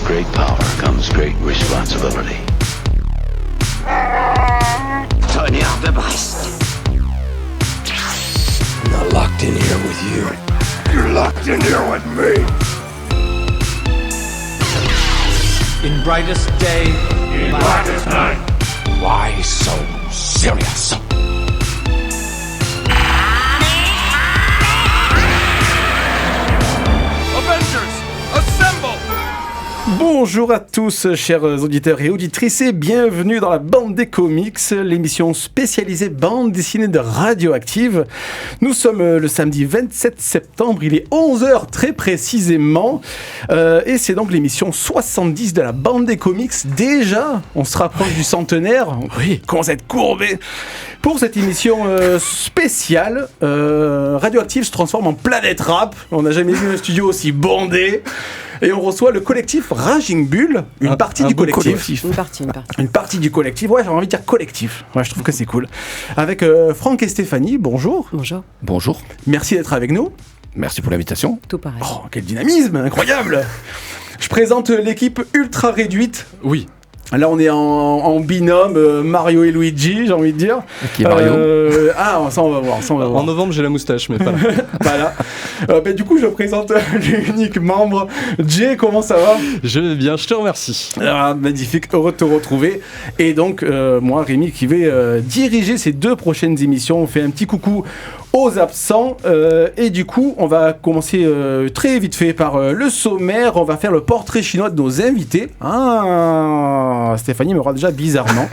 great power comes great responsibility. Tonnerre de Brest. I'm not locked in here with you. You're locked in here with me. In brightest day, In blackest night. Why so serious? Avengers, assemble! Bonjour à tous, chers auditeurs et auditrices, et bienvenue dans la Bande des Comics, l'émission spécialisée bande dessinée de Radioactive. Nous sommes le samedi 27 septembre, il est 11h très précisément, et c'est donc l'émission 70 de la Bande des Comics. Déjà, on se rapproche du centenaire, oui, commence à être courbé. Pour cette émission spéciale, Radioactive se transforme en planète rap. On n'a jamais vu un studio aussi bondé. Et on reçoit le collectif Raging Bull, une partie du collectif. Une partie du collectif, ouais, j'ai envie de dire collectif. Ouais, je trouve que c'est cool. Avec Franck et Stéphanie, bonjour. Bonjour. Bonjour, Merci d'être avec nous. merci pour l'invitation. Tout pareil. Oh, quel dynamisme, incroyable. Je présente l'équipe ultra réduite. Oui. Là, on est en binôme, Mario et Luigi, j'ai envie de dire. Qui est Mario ça, on va voir. En novembre, j'ai la moustache, mais pas là. Voilà. Du coup, je présente l'unique membre. Jay, comment ça va? Je vais bien, je te remercie. Magnifique, heureux de te retrouver. Et donc, moi, Rémi, qui vais diriger ces 2 prochaines émissions. On fait un petit coucou aux absents. Et du coup, on va commencer très vite fait par le sommaire. On va faire le portrait chinois de nos invités. Stéphanie me regarde déjà bizarrement.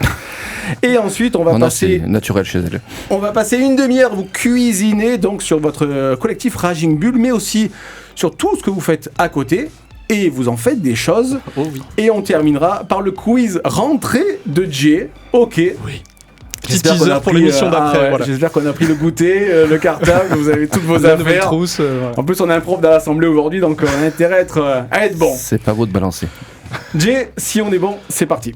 Et ensuite, on va passer... C'est naturel chez elle. On va passer une demi-heure vous cuisiner donc sur votre collectif Raging Bull, mais aussi sur tout ce que vous faites à côté. Et vous en faites des choses. Oh oui. Et on terminera par le quiz rentrée de Jay. Ok. Oui. Petit J'espère qu'on teaser a pour pris, l'émission d'après. Voilà. J'espère qu'on a pris le goûter, le cartable, vous avez toutes vos La nouvelle affaires. trousse. Voilà. En plus, on a un prof dans l'assemblée aujourd'hui, donc on a intérêt à être bon. C'est pas beau de balancer. Jay, si on est bon, c'est parti.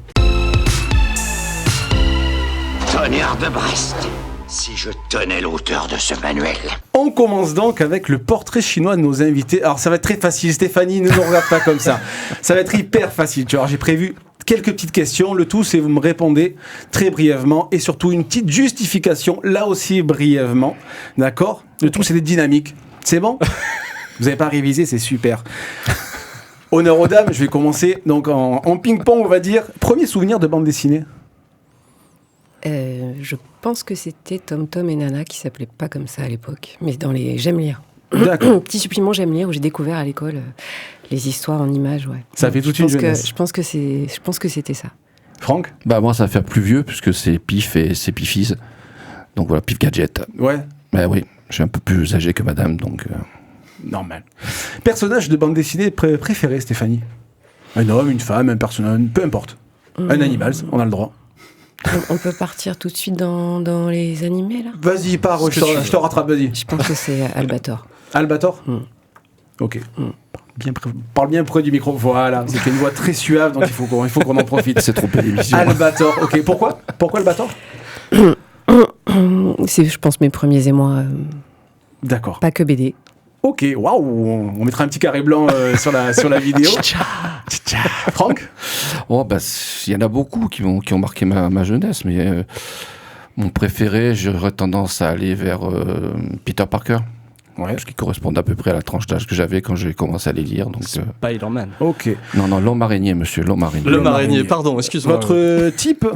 Tonnerre de Brest. Si je tenais l'auteur de ce manuel. On commence donc avec le portrait chinois de nos invités. Alors ça va être très facile, Stéphanie, ne nous regarde pas comme ça. Ça va être hyper facile. Tu vois, j'ai prévu quelques petites questions. Le tout, c'est vous me répondez très brièvement et surtout une petite justification, là aussi brièvement. D'accord? Le tout, c'est des dynamiques. C'est bon? Vous n'avez pas révisé, c'est super. Honneur aux dames, je vais commencer donc en ping-pong, on va dire. Premier souvenir de bande dessinée? Je pense que c'était Tom Tom et Nana qui s'appelaient pas comme ça à l'époque, mais dans les J'aime lire. D'accord. Petit supplément J'aime lire où j'ai découvert à l'école les histoires en images, ouais. Ça fait toute une jeunesse. Je pense que c'était ça. Franck? Bah moi ça va faire plus vieux puisque c'est Pif et c'est Pifis. Donc voilà, Pif Gadget. Ouais. Bah oui, je suis un peu plus âgé que madame donc... Normal. Personnage de bande dessinée préféré, Stéphanie? Un homme, une femme, un personnage, peu importe. Un animal, on a le droit. On peut partir tout de suite dans les animés, là? Vas-y, pars, je te rattrape, vas-y. Je pense que c'est Albator. Albator? Ok. Parle bien près du micro. Voilà, c'était une voix très suave, donc il faut qu'on en profite. C'est trompé l'émission. Albator, ok. Pourquoi Albator? C'est, je pense, mes premiers émois. D'accord. Pas que BD. Ok, waouh, on mettra un petit carré blanc sur la vidéo. Franck? Oh bah il y en a beaucoup qui ont marqué ma jeunesse, mais mon préféré, j'aurais tendance à aller vers Peter Parker. Ouais. Parce qu'il correspond à peu près à la tranche d'âge que j'avais quand j'ai commencé à les lire. Donc, Spider-Man. Ok. Non, l'homme araignée, monsieur, l'homme araignée. L'homme araignée, pardon, excuse-moi. Votre type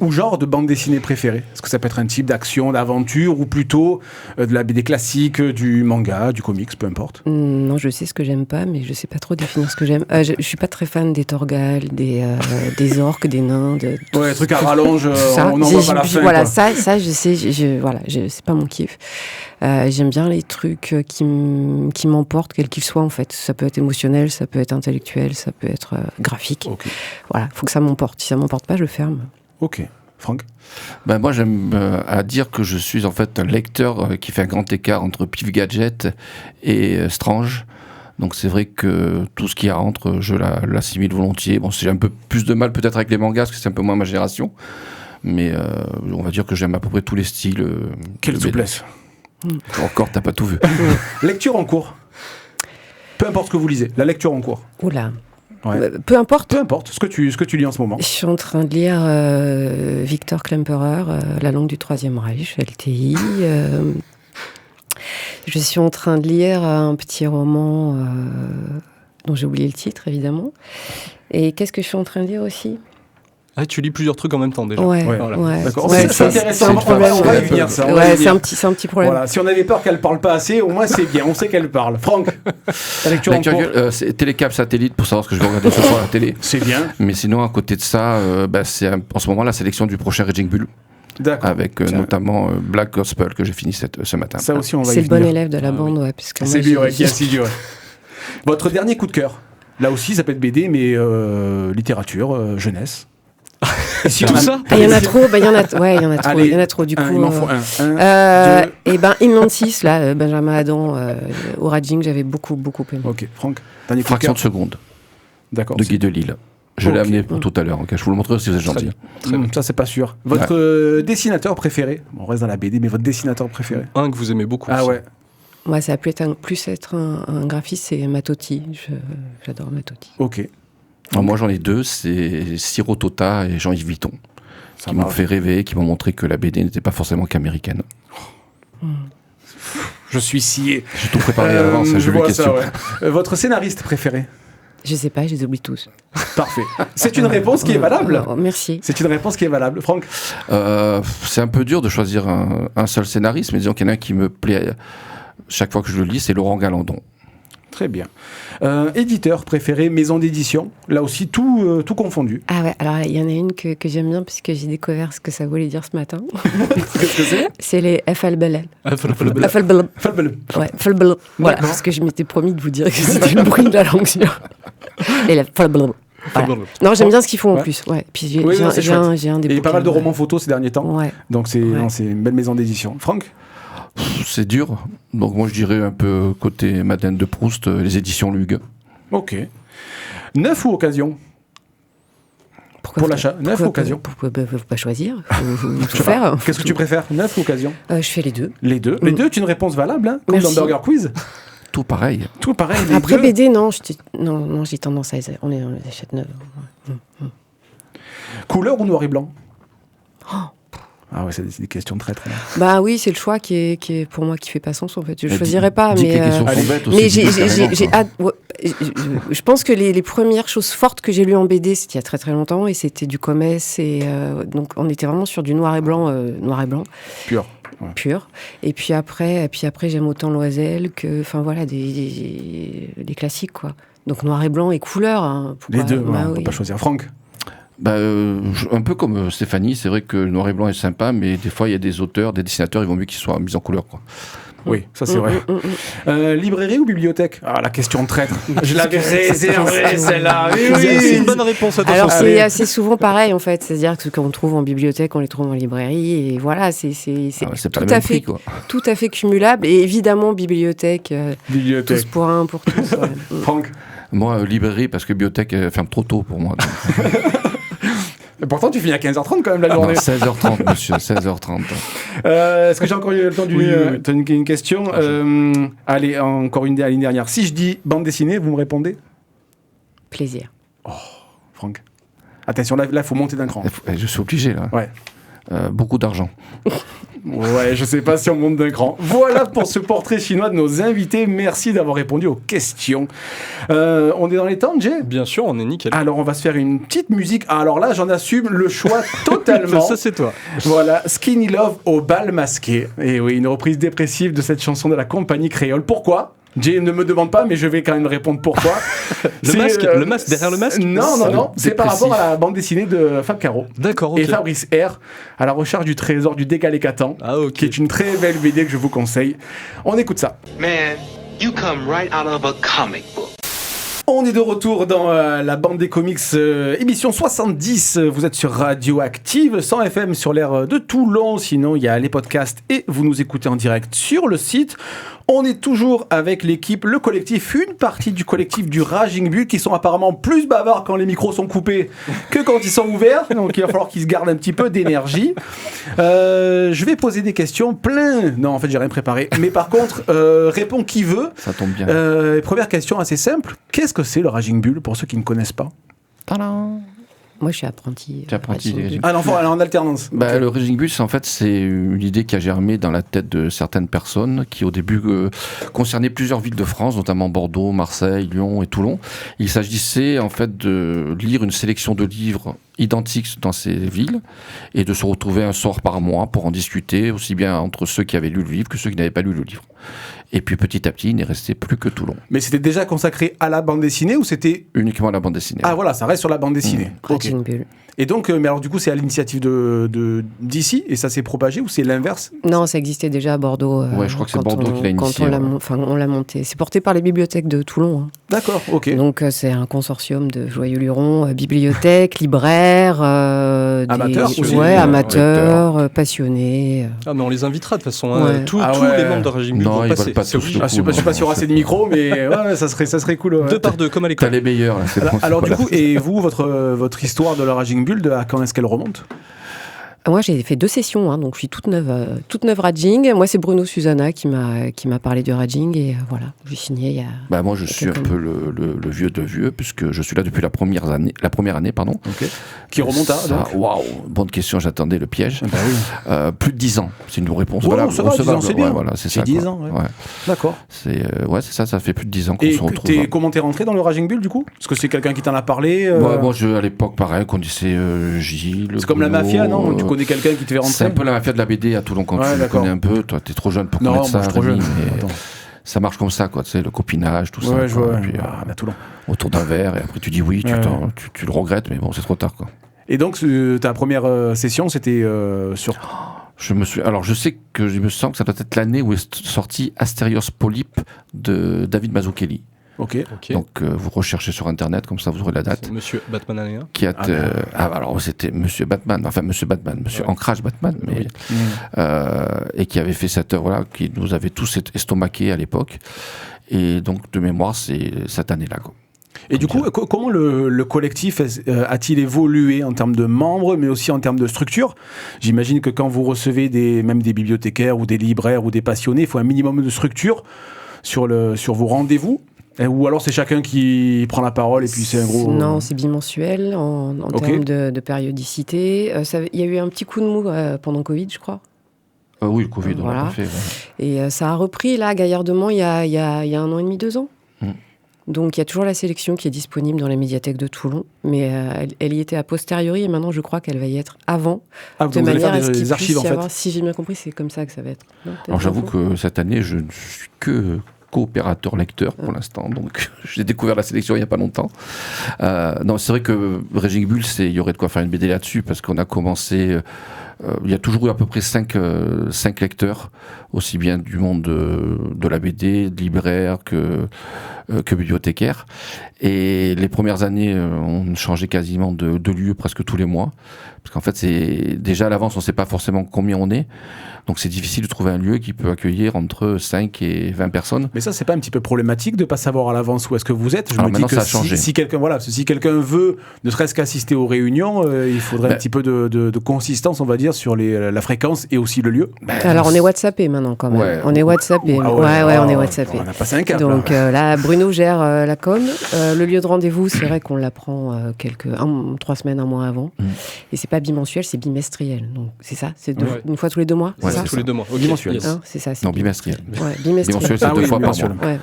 ou genre de bande dessinée préférée? Est-ce que ça peut être un type d'action, d'aventure, ou plutôt de la BD classique, du manga, du comics, peu importe? Non, je sais ce que j'aime pas, mais je sais pas trop définir ce que j'aime. Je suis pas très fan des Torgal, des orques, des nains. Ouais, trucs à rallonge, ça, on n'en voit pas la fin. Voilà, quoi. ça, je sais, c'est pas mon kiff. J'aime bien les trucs qui m'emportent, quels qu'ils soient en fait. Ça peut être émotionnel, ça peut être intellectuel, ça peut être graphique. Okay. Voilà, faut que ça m'emporte. Si ça m'emporte pas, je ferme. Ok. Franck? Ben moi, j'aime à dire que je suis en fait un lecteur qui fait un grand écart entre Pif Gadget et Strange. Donc c'est vrai que tout ce qu'il y a entre, je l'assimile volontiers. Bon, j'ai un peu plus de mal peut-être avec les mangas parce que c'est un peu moins ma génération. Mais on va dire que j'aime à peu près tous les styles. Quelle souplesse. Encore, t'as pas tout vu. Lecture en cours. Peu importe ce que vous lisez, la lecture en cours. Oula. Ouais. Peu importe. Peu importe, ce que tu lis en ce moment. Je suis en train de lire Victor Klemperer, La langue du Troisième Reich, LTI. Je suis en train de lire un petit roman dont j'ai oublié le titre, évidemment. Et qu'est-ce que je suis en train de lire aussi ? Ah, tu lis plusieurs trucs en même temps déjà. Ouais, Voilà. ouais. D'accord. Ouais, C'est intéressant. c'est un problème. On va y venir, ça. Ouais, c'est un petit problème. Voilà. Si on avait peur qu'elle parle pas assez, au moins c'est bien. On sait qu'elle parle. Franck, ta lecture en Lecture cours. gueule, c'est télécap satellite pour savoir ce que je vais regarder ce soir à la télé. C'est bien. Mais sinon, à côté de ça, c'est en ce moment la sélection du prochain Raging Bull, D'accord. avec Tiens. notamment Black Gospel que j'ai fini ce matin. Ça aussi, on va C'est y le bon venir. élève de la bande, ouais. Puisque C'est moi, lui, ouais, qui est j'ai- assidu. Ouais. Votre dernier coup de cœur. Là aussi, ça peut être BD, mais littérature, jeunesse. Si Tout on a- ça Ah, il y en a trop, il y en a trop, Allez, il y en a trop, du coup. il m'en faut un. Deux. Et ben, Inland 6, là, Benjamin Adam, au Raging, j'avais beaucoup aimé. Ok, Franck, dernier coup de Fraction cœur. de seconde D'accord. de Guy Delisle. Je l'ai Ok. amené pour tout à l'heure. Ok, je vous le montrerai si vous êtes Très gentil. bien. Très bien. Ça, c'est pas sûr. Votre dessinateur préféré. On reste dans la BD, mais votre dessinateur préféré. Un que vous aimez beaucoup. Ah aussi. ouais. Moi, ça a plus être un graphiste, c'est Matotti. J'adore Matotti. Ok. Alors, moi, j'en ai deux, c'est Ciro Tota et Jean-Yves Vuitton, Ça qui m'ont marche. fait rêver, qui m'ont montré que la BD n'était pas forcément qu'américaine. Je suis scié. J'ai tout préparé à l'avance, je j'ai vu les vois ça, questions. ouais. Votre scénariste préféré. Je sais pas, je les oublie tous. Parfait. C'est une réponse qui est valable. Merci. C'est une réponse qui est valable. Franck. C'est un peu dur de choisir un seul scénariste, mais disons qu'il y en a un qui me plaît chaque fois que je le lis, c'est Laurent Galandon. Très bien. Éditeur préféré, maison d'édition. Là aussi, tout confondu. Ah ouais, alors il y en a une que j'aime bien puisque j'ai découvert ce que ça voulait dire ce matin. Qu'est-ce que c'est C'est les FLBL. Ah, FLBL. FLBL. Falbel. Ouais, FLBL. Voilà, parce que je m'étais promis de vous dire que c'était le bruit de la langue. Et la FLBL. Voilà. Non, j'aime bien ce qu'ils font en Ouais. plus. Ouais. Puis j'ai Oui, j'ai non, un, c'est j'ai un- chouette. j'ai un des Il y a pas mal de bouquins, romans photos ces derniers temps. Ouais. Donc c'est Ouais. non, c'est une belle maison d'édition. Franck. C'est dur, donc moi je dirais un peu côté Madeleine de Proust, les éditions Lug. Ok. Neuf ou occasion Pourquoi Pour vous- l'achat, neuf pourquoi- ou occasion Pourquoi faut pas choisir Faut tout faire. Qu'est-ce que tu préfères, neuf ou occasion Je fais les deux. Les deux. Les deux, c'est une réponse valable, hein, comme Merci. dans Burger Quiz. Tout pareil. Tout pareil. Les Après deux. BD, non, j'ai tendance à on les achète neuves. Couleur ou noir et blanc Ah ouais, c'est des questions de traître. là. Bah oui, c'est le choix qui est pour moi qui fait pas sens en fait. Je Mais choisirais pas, dis que mais les questions allez. sont bêtes aussi. mais dis-le carrément, j'ai quoi. hâte. Ouais, je pense que les premières choses fortes que j'ai lues en BD, c'était il y a très très longtemps et c'était du Comès et donc on était vraiment sur du noir et blanc Pur. Ouais. pur. Et puis après j'aime autant Loisel que, enfin voilà, des classiques quoi. Donc noir et blanc et couleur. Hein, Les deux, bah, on peut oui. pas choisir. Franck. Un peu comme Stéphanie, c'est vrai que le noir et blanc est sympa, mais des fois il y a des auteurs, des dessinateurs, il vaut mieux qu'ils soient mis en couleur, quoi. Oui, ça c'est vrai. Librairie ou bibliothèque Ah, la question de traître. Je l'avais réservée celle-là. Oui, C'est une oui. bonne réponse, attention. Alors Allez. c'est assez souvent pareil en fait, c'est-à-dire que ce qu'on trouve en bibliothèque, on les trouve en librairie et voilà, c'est Ah ouais, c'est pas tout le à même fait prix, quoi. tout à fait cumulable et évidemment bibliothèque, tous Bibliothèque. pour un pour tous. Ouais. Franck. Moi, librairie, parce que bibliothèque ferme trop tôt pour moi. donc. Et pourtant, tu finis à 15h30 quand même la Ah non, journée. 16h30, monsieur, 16h30. Est-ce que j'ai encore eu le temps d'une Oui. t'as une question Allez, encore une dernière. Si je dis bande dessinée, vous me répondez Plaisir. Franck. Attention, là, il faut monter d'un cran. Je suis obligé, là. Ouais. Beaucoup d'argent. Ouais, je sais pas si on monte d'un cran. Voilà pour ce portrait chinois de nos invités. Merci d'avoir répondu aux questions. On est dans les temps, Jay Bien sûr, on est nickel. Alors, on va se faire une petite musique. Alors là, j'en assume le choix totalement. Ça, c'est toi. Voilà, Skinny Love au bal masqué. Et oui, une reprise dépressive de cette chanson de la compagnie créole. Pourquoi Jay ne me demande pas, mais je vais quand même répondre pourquoi. Le masque, derrière le masque Non, c'est par rapport à la bande dessinée de Fab Caro D'accord, ok. et Fabrice R, à la recherche du trésor du décalé Catan, Ah, ok. qui est une très belle BD que je vous conseille. On écoute ça. Man, you come right out of a comic book. On est de retour dans la bande des comics, émission 70. Vous êtes sur Radioactive, 100 FM sur l'air de Toulon. Sinon, il y a les podcasts et vous nous écoutez en direct sur le site. On est toujours avec l'équipe, le collectif, une partie du collectif du Raging Bull qui sont apparemment plus bavards quand les micros sont coupés que quand ils sont ouverts. Donc il va falloir qu'ils se gardent un petit peu d'énergie. Je vais poser des questions plein. Non, en fait, j'ai rien préparé. Mais par contre, répond qui veut. Ça tombe bien. Première question assez simple. Qu'est-ce que c'est le Raging Bull pour ceux qui ne connaissent pas? Tadam. Moi, je suis apprenti. Tu es apprenti des Raging Bull. Ah, l'enfant, elle est en alternance. Bah, okay. Le Raging Bull, en fait, c'est une idée qui a germé dans la tête de certaines personnes qui, au début, concernaient plusieurs villes de France, notamment Bordeaux, Marseille, Lyon et Toulon. Il s'agissait, en fait, de lire une sélection de livres identiques dans ces villes et de se retrouver un soir par mois pour en discuter, aussi bien entre ceux qui avaient lu le livre que ceux qui n'avaient pas lu le livre. Et puis petit à petit, il n'est resté plus que Toulon. Mais c'était déjà consacré à la bande dessinée ou c'était... Uniquement à la bande dessinée. Ah voilà, ça reste sur la bande dessinée. Okay. Bull. Et donc, mais alors du coup, c'est à l'initiative d'ici et ça s'est propagé ou c'est l'inverse? Non, ça existait déjà à Bordeaux. Ouais, je crois que c'est Bordeaux qui l'a initié. On l'a monté. C'est porté par les bibliothèques de Toulon. Hein. D'accord, ok. Donc c'est un consortium de joyeux-lurons, bibliothèques, libraires, amateurs, amateurs, passionnés. Ah mais on les invitera de toute façon. Hein. Tous les membres de Raging Bull vont passer. Pas tous. Je sais pas s'il y aura assez de micros, mais ouais, ça serait cool. Ouais. 2 par 2 comme à l'école. T'as les meilleurs. Là, alors du coup, et vous, votre histoire de la Raging Bull, à quand est-ce qu'elle remonte? Moi, j'ai fait 2 sessions, hein, donc je suis toute neuve Raging. Moi, c'est Bruno Susanna qui m'a parlé du Raging et voilà, j'ai signé il y a... Bah moi, je suis un peu le vieux de vieux puisque je suis là depuis la première année, Okay. Qui remonte à... Waouh, bonne question, j'attendais le piège. Bah oui. Plus de 10 ans, c'est une réponse valable. Ça va, 10 ans, c'est bien. Ouais, voilà, c'est ça. 10 ans, ouais. D'accord. C'est ça, ça fait plus de 10 ans qu'on se retrouve. Et comment t'es rentré dans le Raging Bull, du coup? Est-ce que c'est quelqu'un qui t'en a parlé? Moi, à l'époque, pareil, qu'on disait Gilles. C'est comme la mafia, non? Tu connais quelqu'un qui te fait rentrer? C'est un peu la mafia de la BD à Toulon, quand tu connais un peu. Toi, t'es trop jeune pour connaître ça. Non, je suis trop jeune. Ça marche comme ça, quoi. Tu sais, le copinage, tout ça. Ouais, je vois. Puis, à Toulon. Autour d'un verre, et après tu dis oui, tu le regrettes, mais bon, c'est trop tard, quoi. Et donc, ta première session, c'était sur... Alors, je sais que je me sens que ça doit être l'année où est sorti Astérios Polype de David Mazzucchelli. Okay. Donc vous recherchez sur internet, comme ça vous aurez la date. C'est Monsieur Batman année 1. Alors c'était Monsieur Batman, Monsieur Ancrage Batman, mais et qui avait fait cette œuvre-là, qui nous avait tous estomaqués à l'époque. Et donc de mémoire, c'est cette année-là, quoi. Et du coup, comment le collectif a-t-il évolué en termes de membres, mais aussi en termes de structure? J'imagine que quand vous recevez même des bibliothécaires ou des libraires ou des passionnés, il faut un minimum de structure sur vos rendez-vous. Ou alors c'est chacun qui prend la parole et puis c'est un gros... Non, c'est bimensuel en termes de périodicité. Il y a eu un petit coup de mou pendant Covid, je crois. Oui, le Covid, voilà. On l'a fait. Ouais. Et ça a repris là, gaillardement, il y a 1 an et demi, 2 ans. Donc il y a toujours la sélection qui est disponible dans la médiathèque de Toulon, mais elle y était a posteriori et maintenant je crois qu'elle va y être avant. De manière à ce qu'il puisse y avoir, si j'ai bien compris, c'est comme ça que ça va être. Non, alors j'avoue que cette année, je ne suis que coopérateur lecteur pour l'instant, donc j'ai découvert la sélection il n'y a pas longtemps. Non, c'est vrai que Raging Bull, il y aurait de quoi faire une BD là-dessus, parce qu'on a commencé... il y a toujours eu à peu près 5 lecteurs, aussi bien du monde de la BD, de libraires que bibliothécaires. Et les premières années, on changeait quasiment de lieu presque tous les mois. Parce qu'en fait, déjà à l'avance, on ne sait pas forcément combien on est. Donc c'est difficile de trouver un lieu qui peut accueillir entre 5 et 20 personnes. Mais ça, c'est pas un petit peu problématique de ne pas savoir à l'avance où est-ce que vous êtes? Je me dis que ça a changé. Si quelqu'un veut ne serait-ce qu'assister aux réunions, il faudrait un petit peu de consistance, on va dire, sur la fréquence et aussi le lieu. Alors on est WhatsAppé maintenant quand même. Ouais. On est WhatsAppé. On est WhatsAppé. On a passé un cap. Donc là, Bruno gère la com. Le lieu de rendez-vous, c'est vrai qu'on l'apprend 3 semaines, 1 mois avant. Et c'est pas bimensuel, c'est bimestriel. Donc c'est ça, c'est une fois tous les 2 mois. Ouais, c'est tous les 2 mois. Okay. Bimensuel. Yes. Hein, c'est ça. Non, bimestriel. Ouais, bimestriel. C'est 2 fois par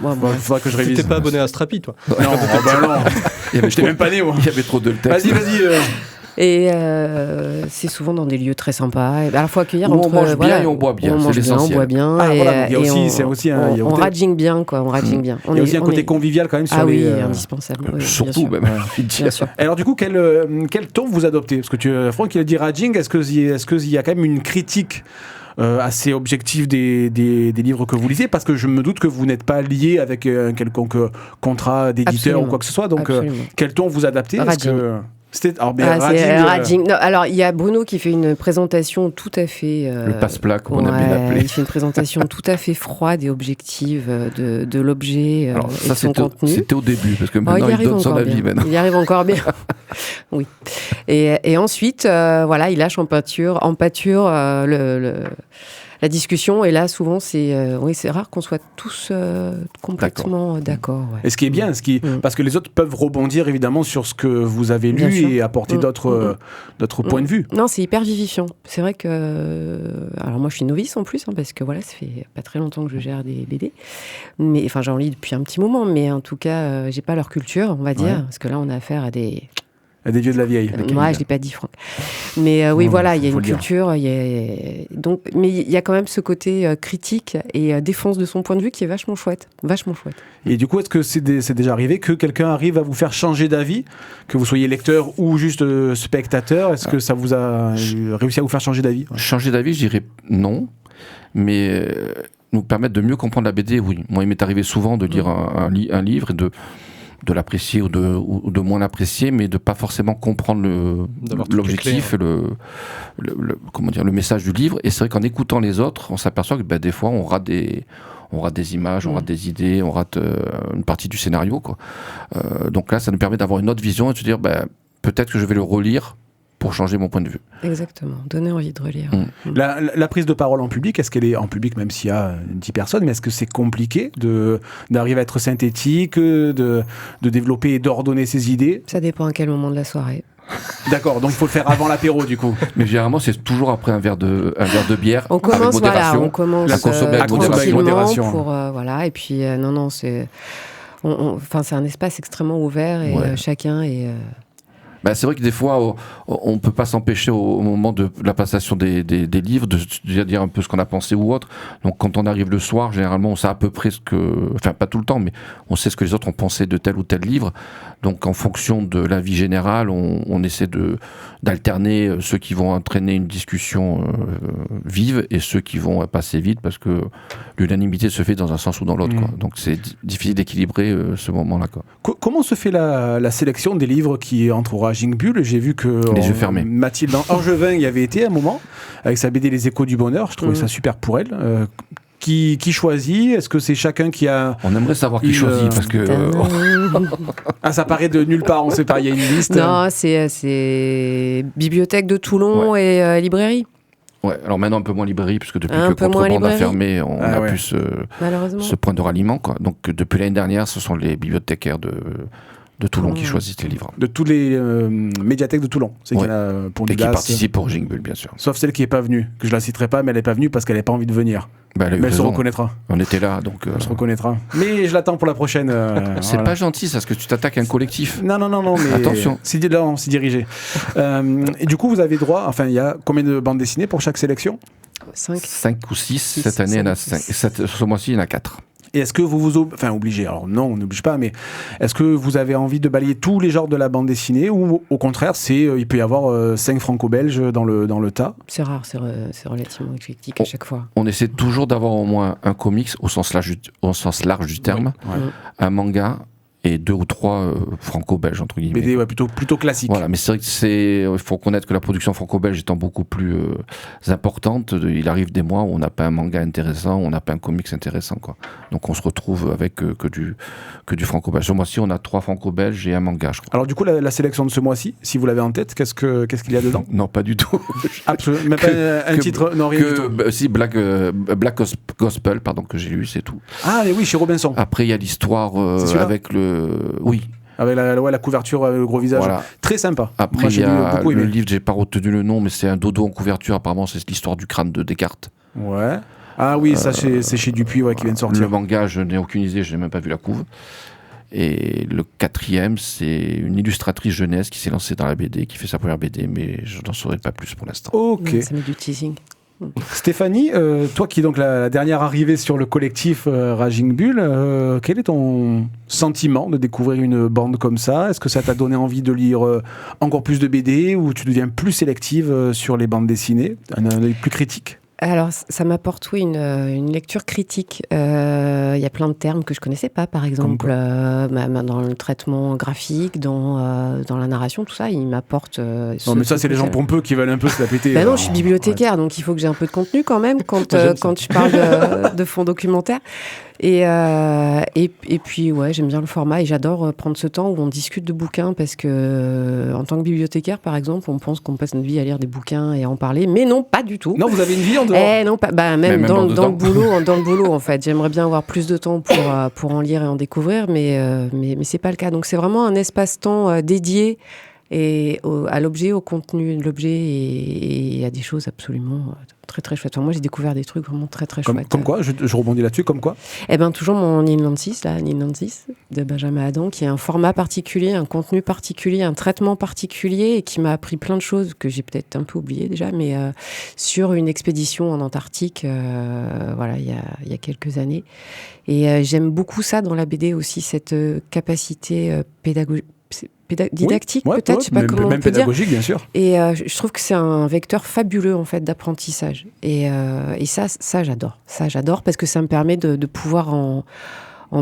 mois. Il faudra que je révise. Tu t'es pas abonné à Strapi, toi? Non, non. J'étais même pas né, moi. Il y avait trop de texte. Vas-y. Et c'est souvent dans des lieux très sympas. Et alors, faut accueillir on mange bien et on boit bien. On mange bien, on boit bien. On Raging bien, quoi. On Raging bien. Il y a aussi un côté convivial quand même sur les... oui, indispensable. Surtout, même. Bien sûr. Alors du coup, quel ton vous adoptez? Parce que Franck, il a dit Raging. Est-ce qu'il y a quand même une critique assez objective des livres que vous lisez? Parce que je me doute que vous n'êtes pas lié avec un quelconque contrat d'éditeur ou quoi que ce soit. Donc, quel ton vous adaptez? Raging. Non, alors, il y a Bruno qui fait une présentation tout à fait... le passe-plat, comme on aime bien l'appeler. Il fait une présentation tout à fait froide et objective de l'objet et de son contenu. C'était au début, parce que maintenant, il donne son avis. Il y arrive encore bien. Oui. Et ensuite, il lâche en pâture la discussion, et là souvent c'est rare qu'on soit tous complètement d'accord. Ouais. Et ce qui est bien, parce que les autres peuvent rebondir évidemment sur ce que vous avez lu et apporter d'autres points de vue. Non, c'est hyper vivifiant. C'est vrai que alors moi je suis novice en plus, parce que ça fait pas très longtemps que je gère des BD, mais enfin j'en lis depuis un petit moment, mais en tout cas j'ai pas leur culture, on va dire, parce que là on a affaire à des vieux de la vieille. Moi, je l'ai pas dit, Franck. Mais il y a une culture, mais il y a quand même ce côté critique et défense de son point de vue qui est vachement chouette. Et du coup, est-ce que c'est déjà arrivé que quelqu'un arrive à vous faire changer d'avis, que vous soyez lecteur ou juste spectateur? Est-ce que ça vous a réussi à vous faire changer d'avis? Changer d'avis, je dirais non, mais nous permettre de mieux comprendre la BD, oui. Moi, il m'est arrivé souvent de lire un livre et de l'apprécier ou de moins l'apprécier, mais de pas forcément comprendre l'objectif, le message du livre. Et c'est vrai qu'en écoutant les autres, on s'aperçoit que des fois on rate des images, on rate des idées, on rate une partie du scénario, quoi. Donc là, ça nous permet d'avoir une autre vision et de se dire peut-être que je vais le relire pour changer mon point de vue. Exactement, donner envie de relire. La prise de parole en public, est-ce qu'elle est en public même s'il y a 10 personnes, mais est-ce que c'est compliqué d'arriver à être synthétique, de développer et d'ordonner ses idées? Ça dépend à quel moment de la soirée. D'accord, donc il faut le faire avant l'apéro du coup. Mais généralement c'est toujours après un verre de bière. On commence, avec modération. On commence la consommer avec modération. Et puis c'est un espace extrêmement ouvert et chacun est... C'est vrai que des fois, on ne peut pas s'empêcher au moment de la passation des livres de dire un peu ce qu'on a pensé ou autre. Donc quand on arrive le soir, généralement, on sait à peu près pas tout le temps, mais on sait ce que les autres ont pensé de tel ou tel livre. Donc en fonction de l'avis général, on essaie d'alterner ceux qui vont entraîner une discussion vive et ceux qui vont passer vite, parce que l'unanimité se fait dans un sens ou dans l'autre. Donc c'est difficile d'équilibrer ce moment-là. Comment se fait la sélection des livres qui entrent au Raging Bull? J'ai vu que les yeux fermés. Mathilde Angevin y avait été à un moment avec sa BD Les Échos du Bonheur. Je trouvais ça super pour elle. Qui choisit? Est-ce que c'est chacun qui a... On aimerait savoir qui choisit, parce que... ça paraît de nulle part, on ne sait pas, il y a une liste. Non, c'est Bibliothèque de Toulon et librairie. Ouais, alors maintenant un peu moins librairie, puisque depuis que Contrebande a fermé, on a plus ce point de ralliement, quoi. Donc depuis l'année dernière, ce sont les bibliothécaires de Toulon qui choisissent les livres. De toutes les médiathèques de Toulon. C'est qu'il y en a pour et qui participent au Raging Bull, bien sûr. Sauf celle qui n'est pas venue, que je ne la citerai pas, mais elle n'est pas venue parce qu'elle n'a pas envie de venir. Mais elle se reconnaîtra. On était là, donc... Elle se reconnaîtra. Mais je l'attends pour la prochaine. C'est pas gentil, ça, parce que tu t'attaques à un collectif. Non, mais... Attention. C'est dirigé. Et du coup, vous avez droit... Enfin, il y a combien de bandes dessinées pour chaque sélection? 5 ou 6. Cette année, il y en a 5. Ce mois-ci, il y en a 4. Et est-ce que vous obligez, alors non, on n'oblige pas, mais est-ce que vous avez envie de balayer tous les genres de la bande dessinée, ou au contraire, il peut y avoir 5 franco-belges dans le tas? C'est rare, c'est relativement éclectique à chaque fois. On essaie toujours d'avoir au moins un comics au sens large du terme, un manga et 2 ou 3 franco-belges, entre guillemets. BD, plutôt classique. Voilà, mais c'est vrai il faut reconnaître que la production franco-belge étant beaucoup plus importante, il arrive des mois où on n'a pas un manga intéressant, où on n'a pas un comics intéressant, quoi. Donc on se retrouve avec que du franco-belge. Ce mois-ci, on a 3 franco-belges et un manga, je crois. Alors du coup, la sélection de ce mois-ci, si vous l'avez en tête, qu'est-ce qu'il y a dedans? Non, pas du tout. Absolument. Même pas un titre, non, rien du tout. Si, Black Gospel, que j'ai lu, c'est tout. Ah, mais oui, chez Robinson. Après, il y a l'histoire avec le... Oui. Avec la couverture, avec le gros visage. Voilà. Très sympa. Après, il y a le livre, j'ai pas retenu le nom, mais c'est un dodo en couverture. Apparemment, c'est l'histoire du crâne de Descartes. Ouais. Ah oui, ça, c'est chez Dupuis qui vient de sortir. Le manga, je n'ai aucune idée, je n'ai même pas vu la couve. Et le 4e, c'est une illustratrice jeunesse qui s'est lancée dans la BD, qui fait sa première BD, mais je n'en saurais pas plus pour l'instant. Ok. Ça met du teasing. Stéphanie, toi qui es donc la dernière arrivée sur le collectif Raging Bull, quel est ton sentiment de découvrir une bande comme ça? Est-ce que ça t'a donné envie de lire encore plus de BD, ou tu deviens plus sélective sur les bandes dessinées, un œil plus critique? Alors, ça m'apporte, oui, une lecture critique. Il y a plein de termes que je connaissais pas, par exemple, dans le traitement graphique, dans la narration, tout ça, il m'apporte... non, mais ça, c'est les gens pompeux qui veulent un peu se la péter. Non, je suis bibliothécaire, donc il faut que j'ai un peu de contenu quand même, quand tu parles de fonds documentaires. Et puis, ouais, j'aime bien le format et j'adore prendre ce temps où on discute de bouquins parce que, en tant que bibliothécaire, par exemple, on pense qu'on passe notre vie à lire des bouquins et à en parler, mais non, pas du tout. Non, vous avez une vie en dehors. Non, pas, même dans le boulot, en fait. J'aimerais bien avoir plus de temps pour en lire et en découvrir, mais c'est pas le cas. Donc, c'est vraiment un espace-temps dédié à l'objet, au contenu de l'objet et à des choses absolument très très chouettes. Enfin, moi, j'ai découvert des trucs vraiment très très chouettes. Comme quoi je rebondis là-dessus, comme quoi toujours mon Inlandsis, de Benjamin Adam, qui est un format particulier, un contenu particulier, un traitement particulier et qui m'a appris plein de choses que j'ai peut-être un peu oubliées déjà, mais sur une expédition en Antarctique, il y a quelques années. Et j'aime beaucoup ça dans la BD aussi, cette capacité didactique, peut-être, je sais pas comment on peut pédagogique, dire. Bien sûr. Et je trouve que c'est un vecteur fabuleux en fait d'apprentissage. Et ça j'adore. Ça j'adore parce que ça me permet de pouvoir en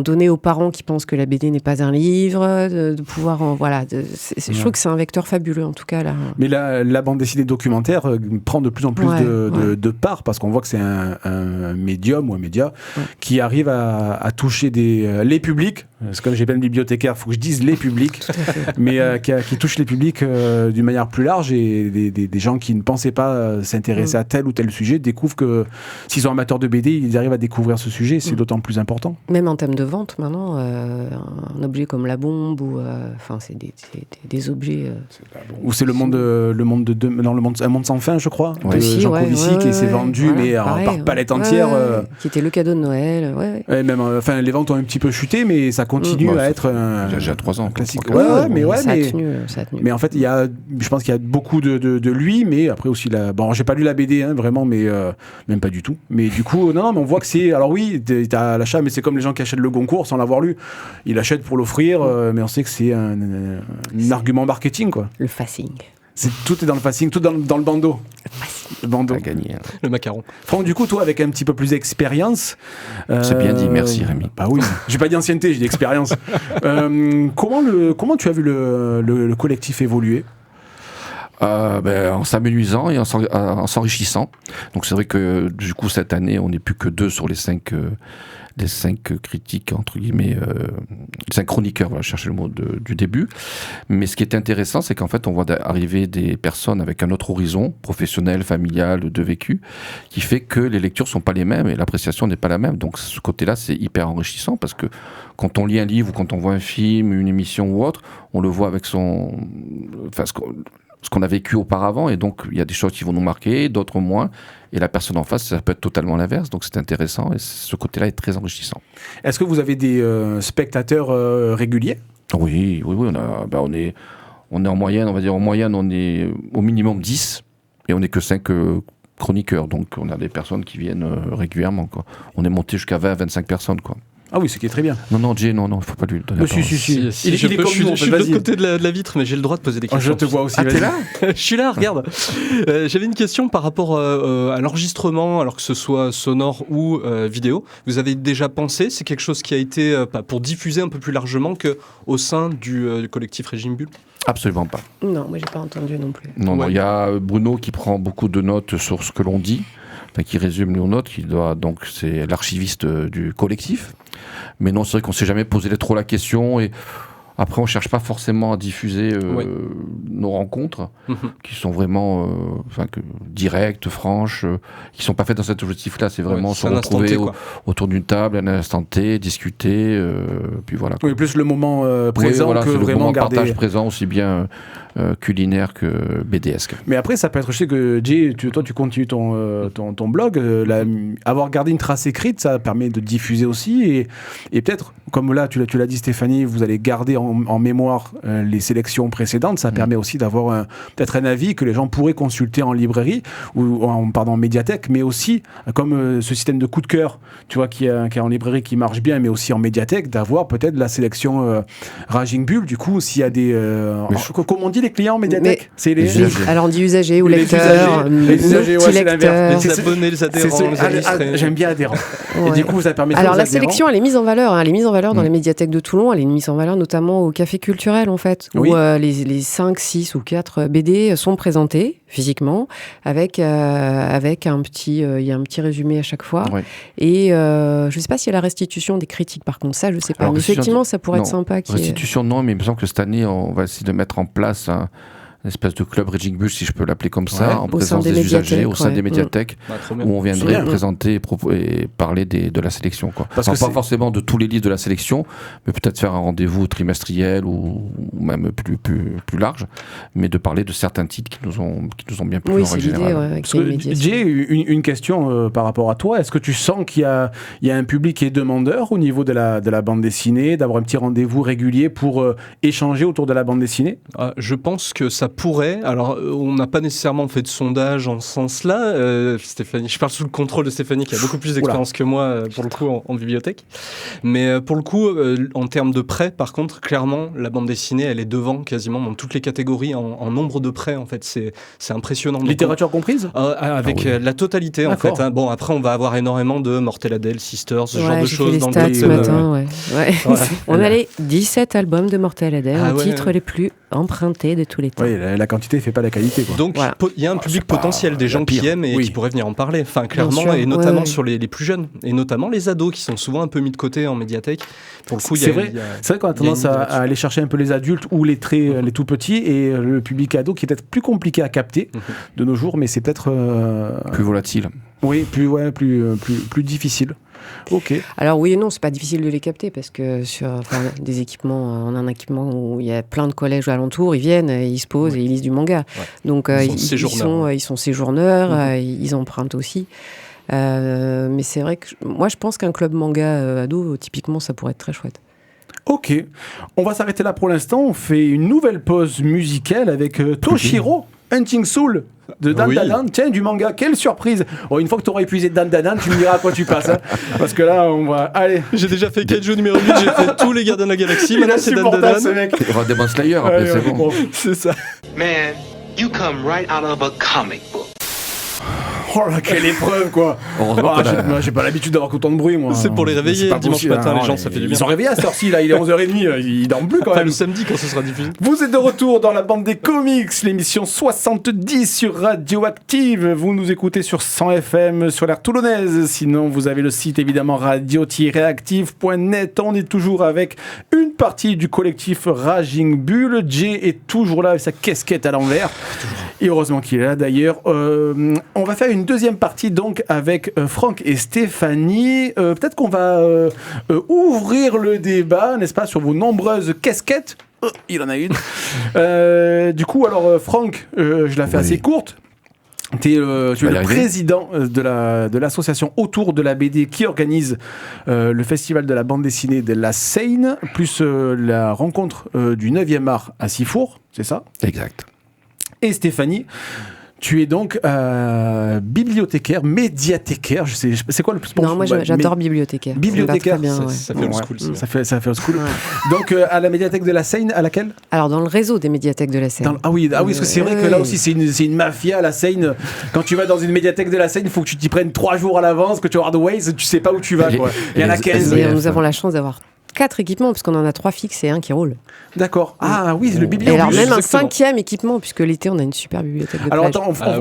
donner aux parents qui pensent que la BD n'est pas un livre, de pouvoir je trouve que c'est un vecteur fabuleux en tout cas là. Mais la bande dessinée documentaire prend de plus en plus de part parce qu'on voit que c'est un médium ou un média qui arrive à toucher les publics. Parce que comme j'ai plein de bibliothécaires, il faut que je dise les publics, mais qui touche les publics d'une manière plus large et des gens qui ne pensaient pas s'intéresser à tel ou tel sujet découvrent que s'ils sont amateurs de BD, ils arrivent à découvrir ce sujet, c'est d'autant plus important. Même en termes de vente maintenant, un objet comme la bombe ou c'est des objets. Ou c'est un monde sans fin, je crois, de aussi, Jean Covici qui s'est vendu par palette entière. Qui était le cadeau de Noël. Et même, les ventes ont un petit peu chuté, mais ça continue à être j'ai 3 ans classique. Ça a tenu. Mais en fait, je pense qu'il y a beaucoup de lui, mais après aussi j'ai pas lu la BD vraiment, mais même pas du tout. Mais du coup, mais on voit que c'est. Alors oui, t'as l'achat, mais c'est comme les gens qui achètent le Goncourt sans l'avoir lu. Ils l'achètent pour l'offrir, mais on sait que c'est un argument marketing, quoi. Le fasting. Tout est dans le fasting, tout dans le bandeau. Le bandeau. Gagné. Le macaron. Franck, du coup, toi, avec un petit peu plus d'expérience... C'est bien dit, merci Rémi. Bah oui, j'ai pas dit ancienneté, j'ai dit expérience. Comment tu as vu le collectif évoluer ? En s'amusant et en s'enrichissant. Donc c'est vrai que du coup cette année on n'est plus que 2 sur les 5 critiques entre guillemets, les 5 chroniqueurs, voilà, je cherchais le mot du début. Mais ce qui est intéressant, c'est qu'en fait on voit arriver des personnes avec un autre horizon professionnel, familial, de vécu, qui fait que les lectures sont pas les mêmes et l'appréciation n'est pas la même. Donc ce côté-là c'est hyper enrichissant parce que quand on lit un livre ou quand on voit un film, une émission ou autre, on le voit avec ce qu'on a vécu auparavant, et donc il y a des choses qui vont nous marquer, d'autres moins, et la personne en face, ça peut être totalement l'inverse, donc c'est intéressant, et ce côté-là est très enrichissant. Est-ce que vous avez des spectateurs réguliers ? Oui, on est en moyenne, on va dire, on est au minimum 10, et on n'est que 5 chroniqueurs, donc on a des personnes qui viennent régulièrement, quoi. On est monté jusqu'à 20-25 personnes, quoi. Ah oui, ce qui est très bien. Non, Jay, non, il ne faut pas lui donner la parole. Si. Je suis de l'autre côté de la vitre, mais j'ai le droit de poser des questions. Je te vois aussi. Ah, t'es là ? Je suis là, regarde. J'avais une question par rapport à l'enregistrement, alors que ce soit sonore ou vidéo. Vous avez déjà pensé, c'est quelque chose qui a été pour diffuser un peu plus largement qu'au sein du collectif Régime Bulle ? Absolument pas. Non, moi j'ai pas entendu non plus. Non, il y a Bruno qui prend beaucoup de notes sur ce que l'on dit, qui résume nos notes, c'est l'archiviste du collectif. Mais non, c'est vrai qu'on s'est jamais posé trop la question, et après on cherche pas forcément à diffuser nos rencontres, qui sont vraiment directes, franches, qui sont pas faites dans cet objectif-là. C'est vraiment se retrouver autour d'une table, à un instant T, discuter, puis voilà. Oui, plus le moment présent que c'est vraiment le garder. Partage présent aussi bien culinaire que BDesque. Mais après, ça peut être, je sais que Jay, toi tu continues ton blog, avoir gardé une trace écrite, ça permet de diffuser aussi, et peut-être, comme là tu l'as dit Stéphanie, vous allez garder en mémoire les sélections précédentes, ça permet aussi d'avoir peut-être un avis que les gens pourraient consulter en librairie ou en médiathèque, mais aussi comme ce système de coup de cœur, tu vois, qui est en librairie, qui marche bien, mais aussi en médiathèque, d'avoir peut-être la sélection Raging Bull. Du coup, s'il y a des comment on dit les clients médiathèque? C'est les usagers. Alors on dit usagers ou Les lecteurs, usagers. Les usagers, ouais, c'est l'inverse. Les abonnés, les adhérents, les administrés. J'aime bien adhérents. Ouais. Et du coup, ça permet Alors aux la adhérents- sélection, elle est mise en valeur. Elle est mise en valeur dans les médiathèques de Toulon. Elle est mise en valeur notamment au Café Culturel, en fait, Oui. où les 5, 6 ou 4 BD sont présentés physiquement, avec un petit, il y a un petit résumé à chaque fois. Ouais. Et je ne sais pas s'il y a la restitution des critiques, par contre, ça, je ne sais pas. Alors, Mais restitution- effectivement, ça pourrait être non, sympa. Restitution, non, mais il me semble que cette année, on va essayer de mettre en place une espèce de club Raging Bull, si je peux l'appeler comme ça, Ouais. en Au sein présence des des usagers, médiathèques, au sein ouais. des médiathèques, Bah, trop bien. où on C'est viendrait bien. présenter et parler de la sélection. Quoi. Parce Alors, que pas c'est- forcément de tous les livres de la sélection, mais peut-être faire un rendez-vous trimestriel ou même plus large, mais de parler de certains titres qui nous ont bien plu Oui, en c'est règle l'idée, générale. ouais, avec Parce les que, médias. Jay, une question par rapport à toi. Est-ce que tu sens qu'il y a un public qui est demandeur au niveau de la bande dessinée, d'avoir un petit rendez-vous régulier pour échanger autour de la bande dessinée? Je pense que ça pourrait. Alors, on n'a pas nécessairement fait de sondage en ce sens-là. Stéphanie, je parle sous le contrôle de Stéphanie, qui a beaucoup plus d'expérience que moi, pour le coup, en bibliothèque. Mais pour le coup, en termes de prêts, par contre, clairement, la bande dessinée, elle est devant quasiment dans toutes les catégories en nombre de prêts. En fait, c'est impressionnant. Donc, Littérature comprise? avec la totalité, en D'accord. fait. Hein. Bon, après, on va avoir énormément de Mortel Adèle, Sisters, ce genre de J'ai fait choses les dans stats le ce matin, ouais. Voilà. On a les 17 albums de Mortel Adèle, Ah en ouais. titres les plus empruntés de tous les temps. Oui, la quantité fait pas la qualité, quoi. Donc, Voilà. il y a un public c'est pas potentiel, des la gens qui pire. aiment et Oui. qui pourraient venir en parler. Enfin, clairement, sûr, et notamment ouais. sur les plus jeunes, et notamment les ados qui sont souvent un peu mis de côté en médiathèque. Pour le coup, C'est vrai, c'est vrai qu'on a tendance il y a une à aller chercher un peu les adultes ou les tout petits et le public ado qui est peut-être plus compliqué à capter de nos jours, mais c'est peut-être Plus volatile. oui, plus difficile. Ok. Alors oui et non, c'est pas difficile de les capter parce que sur des équipements, on a un équipement où il y a plein de collèges alentour, ils viennent, ils se posent et ils lisent du manga. Donc Ils sont séjourneurs. ils sont séjourneurs, ils empruntent aussi. Mais c'est vrai que moi je pense qu'un club manga ado, typiquement, ça pourrait être très chouette. Ok. On va s'arrêter là pour l'instant. On fait une nouvelle pause musicale avec Toshiro Hunting Soul de Dan Oui. Dadan. Tiens, du manga. Quelle surprise. Oh, une fois que tu auras épuisé Dan Dadan, tu me diras à quoi tu passes. Hein. Parce que là, on va... Allez. J'ai déjà fait Kaiju numéro 8, j'ai fait tous les Gardiens de la Galaxie, Il est maintenant c'est Dan insupportable, ce Dadan. mec. Il y aura Demon Slayer, après, Allez, c'est bon. C'est ça. Man, you come right out of a comic book. Oh là, quelle épreuve, quoi. Heureusement Ah, qu'on a- moi, j'ai pas l'habitude d'avoir autant de bruit, moi. C'est pour les réveiller C'est pas dimanche possible, matin, hein. les gens, ça fait du bien. Ils sont réveillés à cette heure-ci, là. Il est 11h30. Ils dorment plus, quand Enfin, même. le samedi quand ce sera diffusé. Vous êtes de retour dans la bande des comics, l'émission 70 sur Radioactive. Vous nous écoutez sur 100 FM sur l'aire toulonnaise. Sinon, vous avez le site évidemment radio-active.net. On est toujours avec une partie du collectif Raging Bull. Jay est toujours là avec sa casquette à l'envers. Et heureusement qu'il est là d'ailleurs. On va faire une deuxième partie donc avec Franck et Stéphanie. Peut-être qu'on va ouvrir le débat, n'est-ce pas, sur vos nombreuses casquettes. Il en a une. Du coup, alors Franck, je la fais assez courte. Tu es le président de l'association autour de la BD qui organise le festival de la bande dessinée de la Seine, plus la rencontre du 9e art à Sifour, c'est ça? Exact. Et Stéphanie, tu es donc bibliothécaire, médiathécaire, je sais, c'est quoi le plus Non, moi j'adore bibliothécaire. Bibliothécaire, Ça me va très bien, Ça fait old school. Ouais, ça fait old school. Donc à la médiathèque de la Seine, à laquelle? Alors dans le réseau des médiathèques de la Seine. Ah oui, parce que c'est vrai que là aussi c'est une mafia, la Seine. Quand tu vas dans une médiathèque de la Seine, il faut que tu t'y prennes 3 jours à l'avance, que tu vas voir The Waze, tu sais pas où tu vas, quoi. Il y en a 15. Mais nous avons la chance d'avoir 4 équipements, puisqu'on en a 3 fixes et 1 qui roule. D'accord. Ah oui, le Et bibliobus. alors même un exactement. 5e équipement, puisque l'été on a une super bibliothèque de Alors plage. attends, on va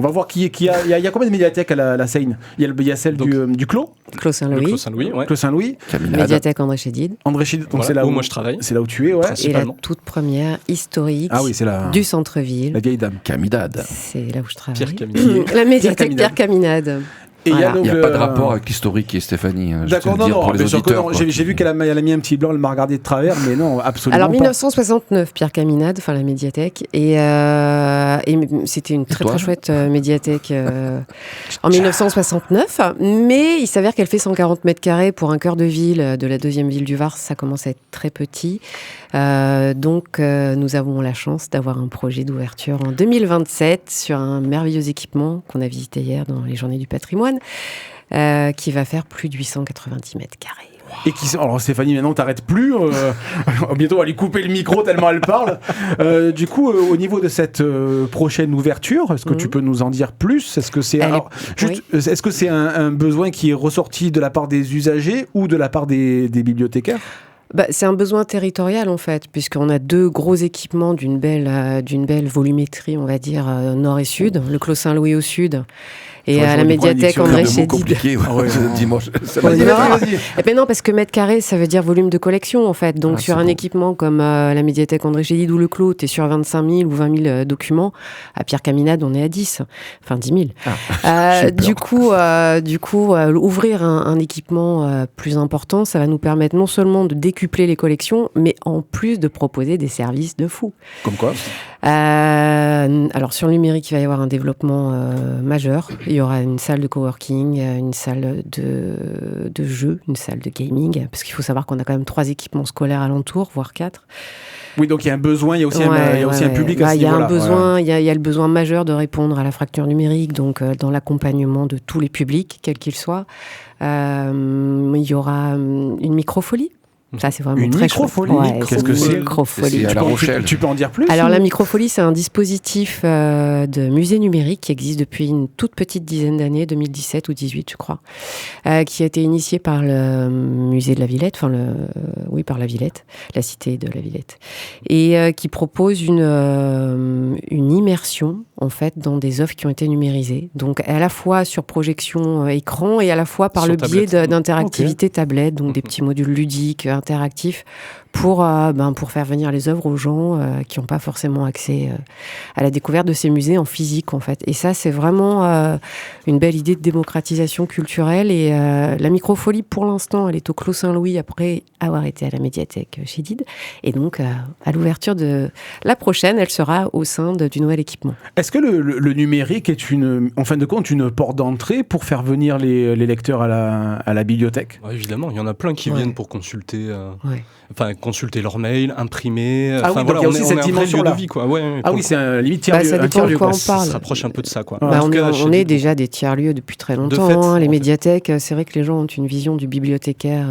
voir il y a combien de médiathèques à la Seine. Il y a celle Donc, du Clos, Clos Saint-Louis, Saint-Louis, ouais. Clos Saint-Louis, Caminade. médiathèque André Chédid, André Chédid, donc Voilà, c'est là où où moi je travaille. C'est là où tu es, ouais. et la Principalement. toute première historique Ah oui, c'est la du centre-ville. vieille dame. Camidade. C'est là où je travaille. Pierre Caminade. La médiathèque Pierre Pierre Caminade. Et il y a Voilà. donc Il n'y a pas de rapport avec l'historique et Stéphanie. Hein, je D'accord, te le non, dire non, pour les bien sûr que auditeurs. non. quoi. J'ai vu qu'elle a mis un petit blanc, elle m'a regardé de travers, mais non, absolument Alors pas. 1969, Pierre Caminade, enfin la médiathèque, et c'était une très toi très chouette médiathèque en 1969, mais il s'avère qu'elle fait 140 mètres carrés pour un cœur de ville de la deuxième ville du Var, ça commence à être très petit, donc nous avons la chance d'avoir un projet d'ouverture en 2027 sur un merveilleux équipement qu'on a visité hier dans les Journées du patrimoine, qui va faire plus de 890 mètres carrés. Et qui sont... Alors Stéphanie, maintenant t'arrêtes plus. Bientôt on va lui couper le micro tellement elle parle. Du coup, au niveau de cette prochaine ouverture, est-ce que tu peux nous en dire plus ? Est-ce que c'est est-ce que c'est un besoin qui est ressorti de la part des usagers ou de la part des bibliothécaires ? C'est un besoin territorial en fait, puisqu'on a 2 gros équipements d'une belle volumétrie, on va dire, nord et sud. Le Clos Saint-Louis au sud et à la médiathèque André Chédid. Compliqué, dimanche. Vas-y. Eh ben non, parce que mètre carré, ça veut dire volume de collection en fait. Donc sur un équipement comme la médiathèque André Chédid ou le Clos, t'es sur 25 000 ou 20 000 documents. À Pierre Caminade, on est à 10, enfin 10 000. Du coup, ouvrir un équipement plus important, ça va nous permettre non seulement de décupler les collections, mais en plus de proposer des services de fou. Comme quoi ? Alors sur le numérique, il va y avoir un développement majeur. Il y aura une salle de coworking, une salle de jeu, une salle de gaming, parce qu'il faut savoir qu'on a quand même 3 équipements scolaires alentour, voire 4. Oui, donc il y a un besoin, il y a aussi un public à ce niveau-là. Il y a un besoin, il y a le besoin majeur de répondre à la fracture numérique, donc dans l'accompagnement de tous les publics, quels qu'ils soient. Il y aura une microfolie. Ça, c'est vraiment une très microfolie. Qu'est-ce que c'est ? C'est à La Rochelle. Tu peux en dire plus ? Alors la microfolie, c'est un dispositif de musée numérique qui existe depuis une toute petite dizaine d'années, 2017 ou 2018 je crois, qui a été initié par le musée de la Villette, par la Villette, la cité de la Villette, et qui propose une immersion en fait dans des œuvres qui ont été numérisées, donc à la fois sur projection écran et à la fois par le biais d'interactivité tablette, donc des petits modules ludiques interactifs pour faire venir les œuvres aux gens qui n'ont pas forcément accès à la découverte de ces musées en physique en fait. Et ça, c'est vraiment une belle idée de démocratisation culturelle. Et la microfolie, pour l'instant, elle est au Clos Saint-Louis après avoir été à la médiathèque Chédid. Et donc, à l'ouverture de la prochaine, elle sera au sein du nouvel équipement. Est-ce que le numérique est en fin de compte une porte d'entrée pour faire venir les lecteurs à la bibliothèque ? Ouais, évidemment, il y en a plein qui viennent pour consulter. Consulter leur mail, imprimer. Donc il y a aussi cette dimension-là. De vie, quoi. Oui, c'est un limite tiers-lieu. Ça dépend de quoi on parle. Ça se rapproche un peu de ça, quoi. On est déjà des tiers-lieux depuis très longtemps. Les médiathèques, c'est vrai que les gens ont une vision du bibliothécaire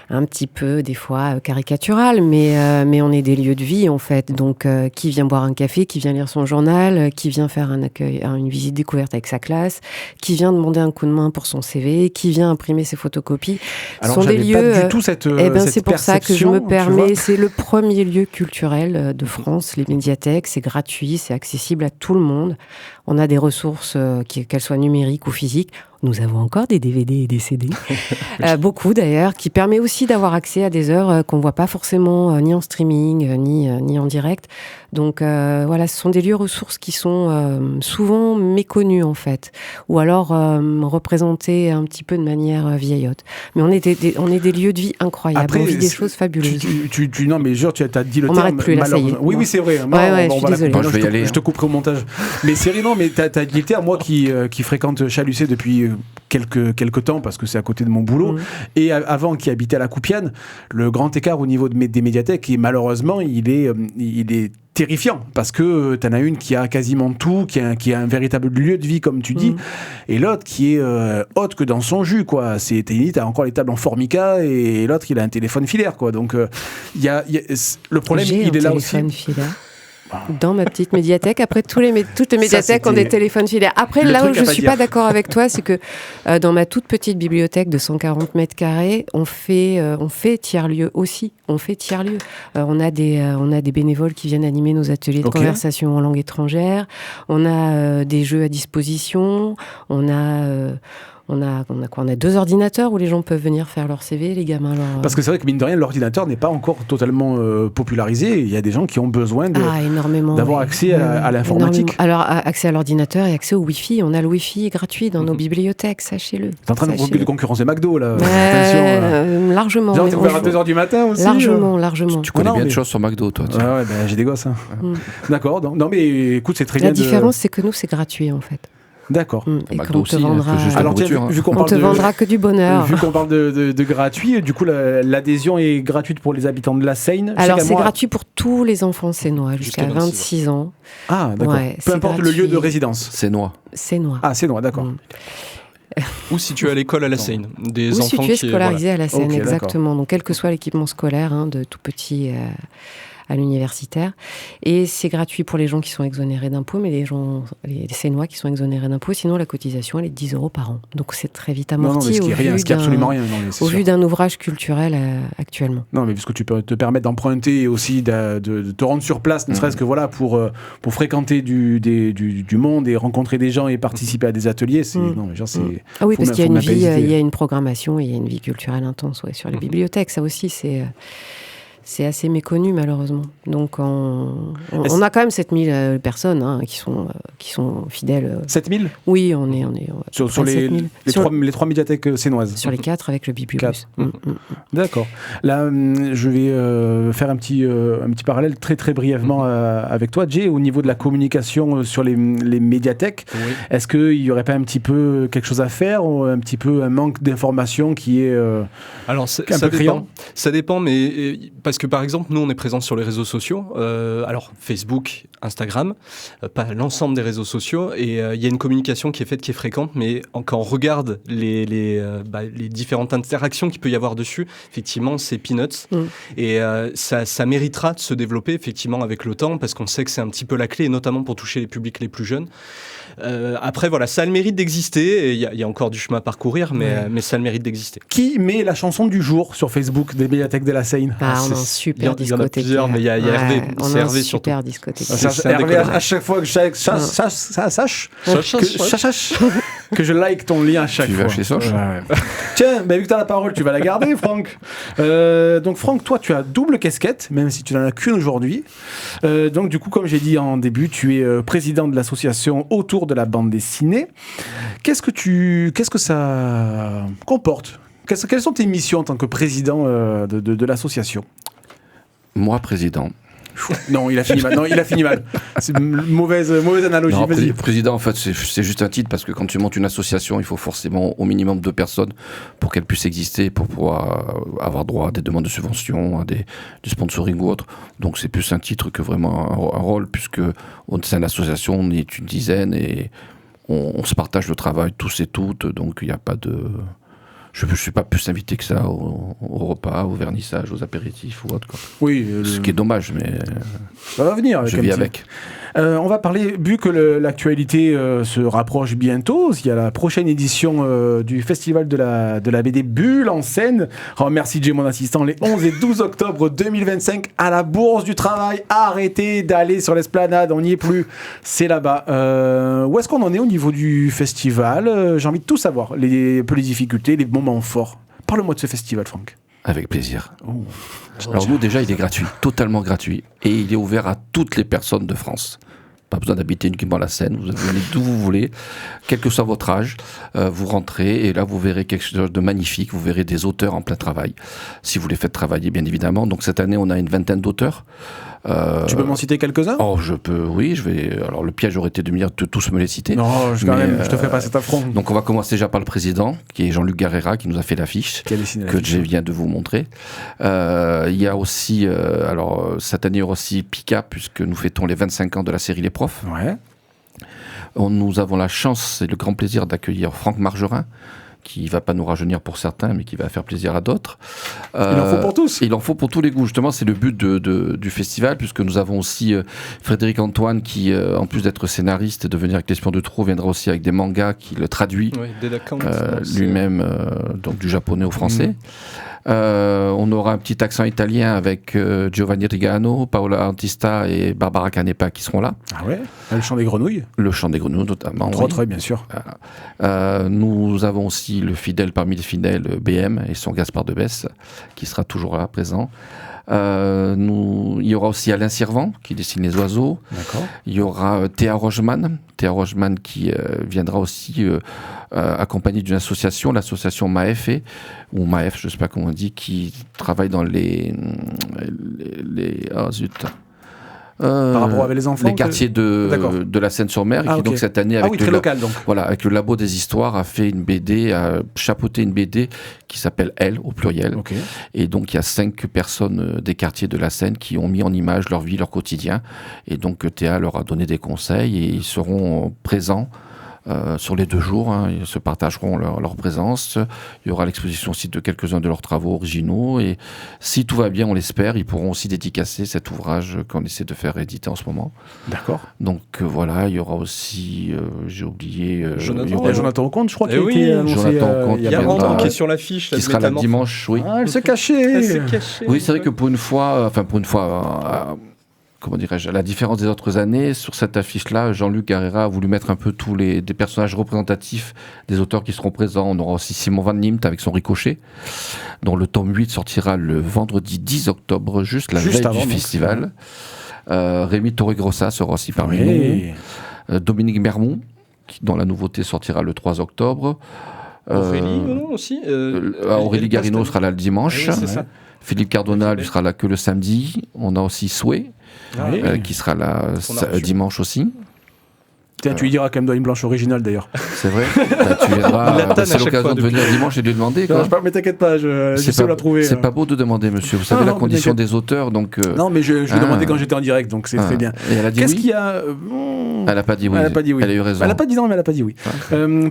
un petit peu, des fois, caricaturale, mais on est des lieux de vie, en fait. Donc, qui vient boire un café, qui vient lire son journal, qui vient faire un accueil, une visite découverte avec sa classe, qui vient demander un coup de main pour son CV, qui vient imprimer ses photocopies. Alors, sont des lieux. Pas du tout cette c'est pour ça que je me permets. vois. C'est le premier lieu culturel de France, les médiathèques. C'est gratuit, c'est accessible à tout le monde. On a des ressources, qu'elles soient numériques ou physiques. Nous avons encore des DVD et des CD, beaucoup d'ailleurs, qui permet aussi d'avoir accès à des œuvres qu'on ne voit pas forcément ni en streaming, ni en direct. Donc voilà, ce sont des lieux ressources qui sont souvent méconnus en fait, ou alors représentés un petit peu de manière vieillotte. Mais on est des lieux de vie incroyables, après, on vit des choses fabuleuses. Non mais genre, tu as dit le on terme... m'arrête plus là, ça y est. Oui, c'est vrai. Je suis désolée. Je te couperai au montage. Mais c'est non, mais tu as dit le terme, moi qui fréquente Chalucé depuis quelques temps, parce que c'est à côté de mon boulot, et avant qui habitait à la Coupiane, le grand écart au niveau des médiathèques, et malheureusement, il est terrifiant, parce que t'en as une qui a quasiment tout, qui a un véritable lieu de vie, comme tu dis, et l'autre qui est haute que dans son jus, quoi. T'as encore les tables en formica, et l'autre, il a un téléphone filaire, quoi. Donc, le problème, il est là aussi. Filaire. Dans ma petite médiathèque. Après, toutes les médiathèques ont des téléphones filaires. Après, là où je ne suis pas d'accord avec toi, c'est que dans ma toute petite bibliothèque de 140 mètres carrés, on fait tiers-lieu aussi. On fait tiers-lieu. On a des bénévoles qui viennent animer nos ateliers de conversation en langue étrangère. On a des jeux à disposition. On a 2 ordinateurs où les gens peuvent venir faire leur CV, les gamins. Parce que c'est vrai que mine de rien, l'ordinateur n'est pas encore totalement popularisé. Il y a des gens qui ont besoin d'avoir accès à l'informatique. Alors, accès à l'ordinateur et accès au Wi-Fi. On a le Wi-Fi gratuit dans nos bibliothèques, sachez-le. T'es en train de concurrencer McDo, là. Attention. Largement. Genre, t'es ouvert à 2h du matin aussi. Largement. Tu connais bien de choses sur McDo, toi. Ouais, j'ai des gosses. Hein. D'accord. Non, mais écoute, c'est très bien. La différence, c'est que nous, c'est gratuit, en fait. D'accord. Et qu'on te vendra... Alors tiens, vu qu'on parle vendra que du bonheur. Vu qu'on parle de gratuit, du coup l'adhésion est gratuite pour les habitants de la Seine. Alors c'est gratuit pour tous les enfants sénois jusqu'à 26 ans. Ah d'accord. Peu importe le lieu de résidence. Sénois. Sénois. Ah Sénois, d'accord. Ou situé à l'école à la Seine. Des Ou enfants situé qui scolarisé à la Seine, Ok, d'accord. exactement. Donc, quel que soit l'équipement scolaire, de tout petit à l'universitaire. Et c'est gratuit pour les gens qui sont exonérés d'impôts, mais les Seinois qui sont exonérés d'impôts, sinon la cotisation, elle est de 10 € par an. Donc, c'est très vite Non, amorti mais ce qui est absolument rien. Non, mais c'est au sûr. vu d'un ouvrage culturel actuellement. Non, mais puisque tu peux te permettre d'emprunter et aussi de te rendre sur place, ne serait-ce que voilà, pour fréquenter du monde et rencontrer des gens et participer à des ateliers, c'est. Non, mais genre, c'est. Ah oui, faut parce même- qu'il y a faut une même pas vie, hésiter. il y a une programmation et il y a une vie culturelle intense sur les bibliothèques. Ça aussi, c'est assez méconnu, malheureusement. Donc, on a quand même 7000 personnes qui sont fidèles. 7000 Oui, on est sur près de les 7000. les trois médiathèques sénoises. Sur les 4 avec le Bibliobus. 4. D'accord. Là, je vais faire un petit parallèle très très brièvement avec toi, Jay, au niveau de la communication sur les médiathèques. Oui. Est-ce qu'il n'y aurait pas un petit peu quelque chose à faire ou un petit peu un manque d'information qui est Alors, un ça peu criant. dépend. Ça dépend, mais parce que par exemple, nous, on est présents sur les réseaux sociaux. Alors, Facebook, Instagram, pas l'ensemble des réseaux sociaux. Et il y a une communication qui est faite, qui est fréquente, mais quand on regarde les différentes interactions qu'il peut y avoir dessus, effectivement, c'est peanuts. Et ça méritera de se développer, effectivement, avec le temps, parce qu'on sait que c'est un petit peu la clé, et notamment pour toucher les publics les plus jeunes. Après, voilà, ça a le mérite d'exister. Il y a encore du chemin à parcourir, mais ça a le mérite d'exister. Qui met la chanson du jour sur Facebook des médiathèques de la Seine? On a un il y super en a discothèque. plusieurs, mais il y a Hervé. On C'est a un Hervé surtout. super discothèque. C'est un Hervé, déconneur. à chaque fois que sache que je like ton lien à chaque Tu fois. vas chez Soch. Ouais. Tiens, vu que tu as la parole, tu vas la garder, Franck. Donc, Franck, toi, tu as double casquette, même si tu n'en as qu'une aujourd'hui. Donc, du coup, comme j'ai dit en début, tu es président de l'association Autour de la bande dessinée. Qu'est-ce que ça comporte? Quelles sont tes missions en tant que président de l'association? Moi, président. Non, il a fini mal. C'est une mauvaise analogie. Non, Vas-y. président, en fait, c'est juste un titre parce que quand tu montes une association, il faut forcément au minimum 2 personnes pour qu'elle puisse exister, pour pouvoir avoir droit à des demandes de subventions, à du sponsoring ou autre. Donc c'est plus un titre que vraiment un rôle, puisque au sein de l'association, on est une dizaine et on se partage le travail tous et toutes. Donc il n'y a pas de... Je ne suis pas plus invité que ça au repas, au vernissage, aux apéritifs ou autre, quoi. Oui, Ce qui est dommage, mais ça va venir. je vis avec. On va parler, vu que l'actualité se rapproche bientôt, il y a la prochaine édition du festival de la BD Bulle en Seine. Merci Jay, mon assistant, les 11 et 12 octobre 2025 à la Bourse du Travail. Arrêtez d'aller sur l'esplanade, on n'y est plus, c'est là-bas. Où est-ce qu'on en est au niveau du festival? J'ai envie de tout savoir, un peu les difficultés, les moments forts. Parle-moi de ce festival, Franck. Avec plaisir. Alors nous, déjà, il est gratuit, totalement gratuit. Et il est ouvert à toutes les personnes de France. Pas besoin d'habiter uniquement la Seine, vous venez d'où vous voulez, quel que soit votre âge, vous rentrez et là vous verrez quelque chose de magnifique, vous verrez des auteurs en plein travail, si vous les faites travailler bien évidemment. Donc cette année on a une 20aine d'auteurs. Tu peux m'en citer quelques-uns? Oh, je peux, oui, je vais... Alors le piège aurait été de me dire de tous me les citer. Non, je te ferai pas cet affront. Donc on va commencer déjà par le président, qui est Jean-Luc Garrera, qui nous a fait l'affiche, Qui a dessiné que l'affiche. je viens de vous montrer. Il y a aussi, cette année il y aura aussi Pika, puisque nous fêtons les 25 ans de la série Les Profs. Ouais. Nous avons la chance et le grand plaisir d'accueillir Franck Margerin, qui ne va pas nous rajeunir pour certains, mais qui va faire plaisir à d'autres. Il en faut pour tous. Il en faut pour tous les goûts. Justement, c'est le but du festival, puisque nous avons aussi Frédéric Antoine, qui, en plus d'être scénariste et de venir avec L'Espion de Trou, viendra aussi avec des mangas qui le traduit Oui, Dead Account, lui-même, donc du japonais au français. On aura un petit accent italien avec Giovanni Rigano, Paola Antista et Barbara Canepa qui seront là. Ah ouais. Le chant des grenouilles. Le chant des grenouilles notamment. Trop oui. très bien sûr. Nous avons aussi le fidèle parmi les fidèles BM et son Gaspard de Besse qui sera toujours là présent. Il y aura aussi Alain Sirvent qui dessine les oiseaux. D'accord. Il y aura Théa Rogeman qui viendra aussi accompagné d'une association, l'association MAEF, ou MAEF, je ne sais pas comment on dit, qui travaille dans les oh zut. Par rapport avec les enfants, les quartiers de la Seine-sur-Mer, et qui donc cette année avec très local donc. Voilà, avec le Labo des Histoires a fait une BD, a chapeauté une BD qui s'appelle Elle au pluriel. Okay. Et donc il y a 5 personnes des quartiers de la Seine qui ont mis en image leur vie, leur quotidien. Et donc Théa leur a donné des conseils et ils seront présents sur les 2 jours. Ils se partageront leur présence. Il y aura l'exposition aussi de quelques-uns de leurs travaux originaux. Et si tout va bien, on l'espère, ils pourront aussi dédicacer cet ouvrage qu'on essaie de faire éditer en ce moment. D'accord. Donc voilà, il y aura aussi, j'ai oublié... Jonathan Ocon, je crois qu'il a oui, été annoncé. Jonathan Ocon, il y a Il y a longtemps. Randon qui est sur l'affiche. qui sera là dimanche, oui. Ah, elle se cachait. Oui, c'est vrai que pour une fois, comment dirais-je, à la différence des autres années, sur cette affiche-là, Jean-Luc Carrera a voulu mettre un peu des personnages représentatifs des auteurs qui seront présents. On aura aussi Simon Van Niemt avec son Ricochet, dont le tome 8 sortira le vendredi 10 octobre, juste la veille avant, du donc. festival. Rémi Torregrossa sera aussi parmi nous. Dominique Mermont, dont la nouveauté sortira le 3 octobre. Aurélie, non, aussi Aurélie Garino sera là le dimanche. Oui, c'est ça. Philippe Cardona, lui, sera là que le samedi. On a aussi Souhait, qui sera là dimanche aussi. Tiens, tu lui diras quand même dans une blanche originale d'ailleurs. C'est vrai. Tu verras. C'est l'occasion de venir dimanche et de lui demander. Non, mais t'inquiète pas, je sais où la trouver. C'est pas beau de demander, monsieur. Vous savez la condition des auteurs, donc. Non, mais je lui ai demandé quand j'étais en direct, donc c'est très bien. Et elle a dit Qu'est-ce oui. qu'il y a Elle n'a pas dit oui. Elle n'a pas dit oui. Elle a eu raison. Elle n'a pas dit non, mais elle n'a pas dit oui.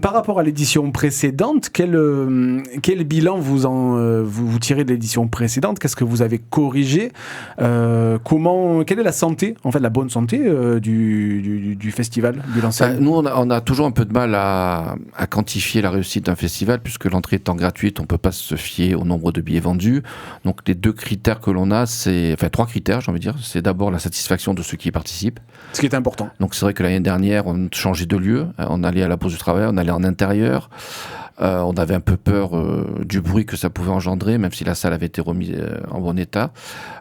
Par rapport à l'édition précédente, quel bilan vous tirez de l'édition précédente? Qu'est-ce que vous avez corrigé? Quelle est la santé, en fait, la bonne santé du festival, du lancement? Nous, on a toujours un peu de mal à quantifier la réussite d'un festival, puisque l'entrée étant gratuite, on ne peut pas se fier au nombre de billets vendus. Donc les 2 critères que l'on a, 3 critères, j'ai envie de dire. C'est d'abord la satisfaction de ceux qui y participent. Ce qui est important. Donc c'est vrai que l'année dernière, on changeait de lieu. On allait à la Bourse du Travail, on allait en intérieur. On avait un peu peur du bruit que ça pouvait engendrer, même si la salle avait été remise en bon état.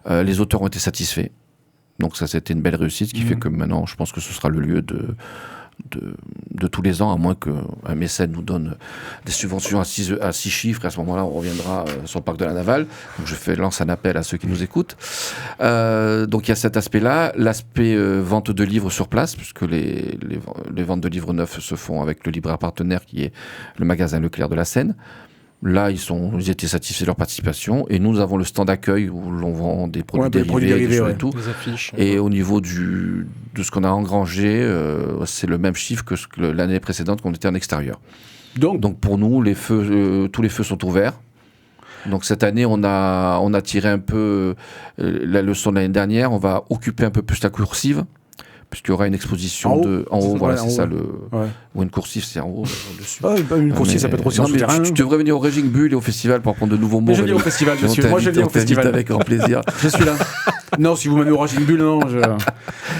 Les auteurs ont été satisfaits. Donc ça, c'était une belle réussite, ce qui fait que maintenant, je pense que ce sera le lieu de tous les ans, à moins qu'un mécène nous donne des subventions à 6 chiffres, et à ce moment-là, on reviendra sur le parc de la Navale. Donc je lance un appel à ceux qui nous écoutent. Donc il y a cet aspect-là, l'aspect vente de livres sur place, puisque les ventes de livres neufs se font avec le libraire partenaire qui est le magasin Leclerc de la Seine. Là, ils étaient satisfaits de leur participation, et nous avons le stand d'accueil où l'on vend des produits dérivés, des choses et tout. Des affiches. Et au niveau de ce qu'on a engrangé, c'est le même chiffre que l'année précédente qu'on était en extérieur. Donc pour nous, tous les feux sont ouverts. Donc cette année, on a tiré un peu la leçon de l'année dernière. On va occuper un peu plus la coursive, puisqu'il y aura une exposition en haut, voilà, c'est ça ou une coursive, c'est en haut, dessus. Une coursive, ça peut être aussi en souterrain. Tu devrais venir au Raging Bull et au festival pour apprendre de nouveaux mots. Mais je viens au festival, monsieur. Moi, je viens au festival. Avec grand plaisir. Je suis là. Non, si vous m'amenez au Raging Bull, non.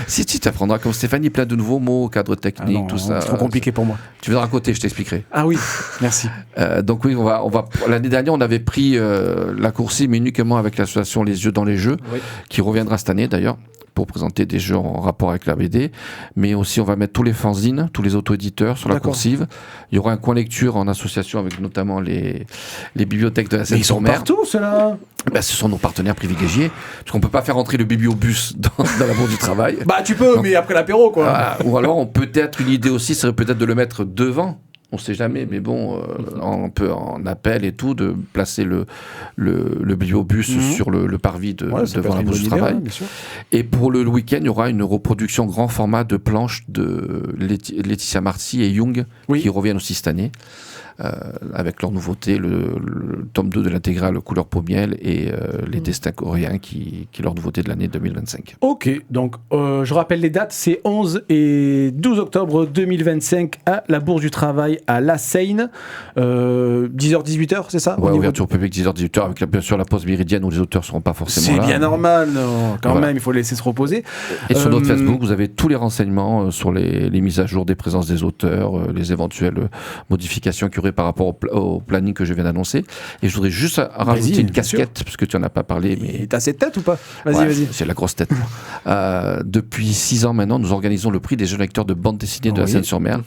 Si tu t'apprendras comme Stéphanie plein de nouveaux mots, cadre technique, tout ça. C'est trop compliqué pour moi. Tu viendras à côté, je t'expliquerai. Ah oui, merci. Donc oui, on va. L'année dernière, on avait pris la coursive, mais uniquement avec l'association Les Yeux dans les Jeux, qui reviendra cette année d'ailleurs, pour présenter des jeux en rapport avec la BD, mais aussi on va mettre tous les fanzines, tous les auto-éditeurs sur la coursive. Il y aura un coin lecture en association avec notamment les bibliothèques de la Seine-sur-Mer. Ils sont partout, ceux-là. Ce sont nos partenaires privilégiés, parce qu'on peut pas faire entrer le bibliobus dans la Bourse du Travail. Tu peux, mais après l'apéro, quoi. Ou alors, peut-être une idée aussi, serait peut-être de le mettre devant. On ne sait jamais, mais bon, on peut en appel et tout, de placer le bibliobus sur le parvis devant la Bourse du Travail. Et pour le week-end, il y aura une reproduction grand format de planches de Laetitia Marcy et Jung, qui reviennent aussi cette année. Avec leur nouveauté, le tome 2 de l'intégrale Couleur Pommiel et les destins coréens qui est leur nouveauté de l'année 2025. Ok, donc je rappelle les dates, c'est 11 et 12 octobre 2025 à la Bourse du Travail à La Seine, 10h-18h, c'est ça? Ouais, ouverture publique 10h-18h, avec bien sûr la pause méridienne où les auteurs ne seront pas forcément là. C'est bien normal, quand même, il faut laisser se reposer. Et sur notre Facebook, vous avez tous les renseignements sur les mises à jour des présences des auteurs, les éventuelles modifications qu'il y aurait par rapport au planning que je viens d'annoncer. Et je voudrais juste rajouter une casquette, parce que tu n'en as pas parlé. Mais t'as cette tête ou pas? Vas-y. C'est la grosse tête. Depuis 6 ans maintenant, nous organisons le prix des jeunes lecteurs de bande dessinée de la Seine-sur-Mer.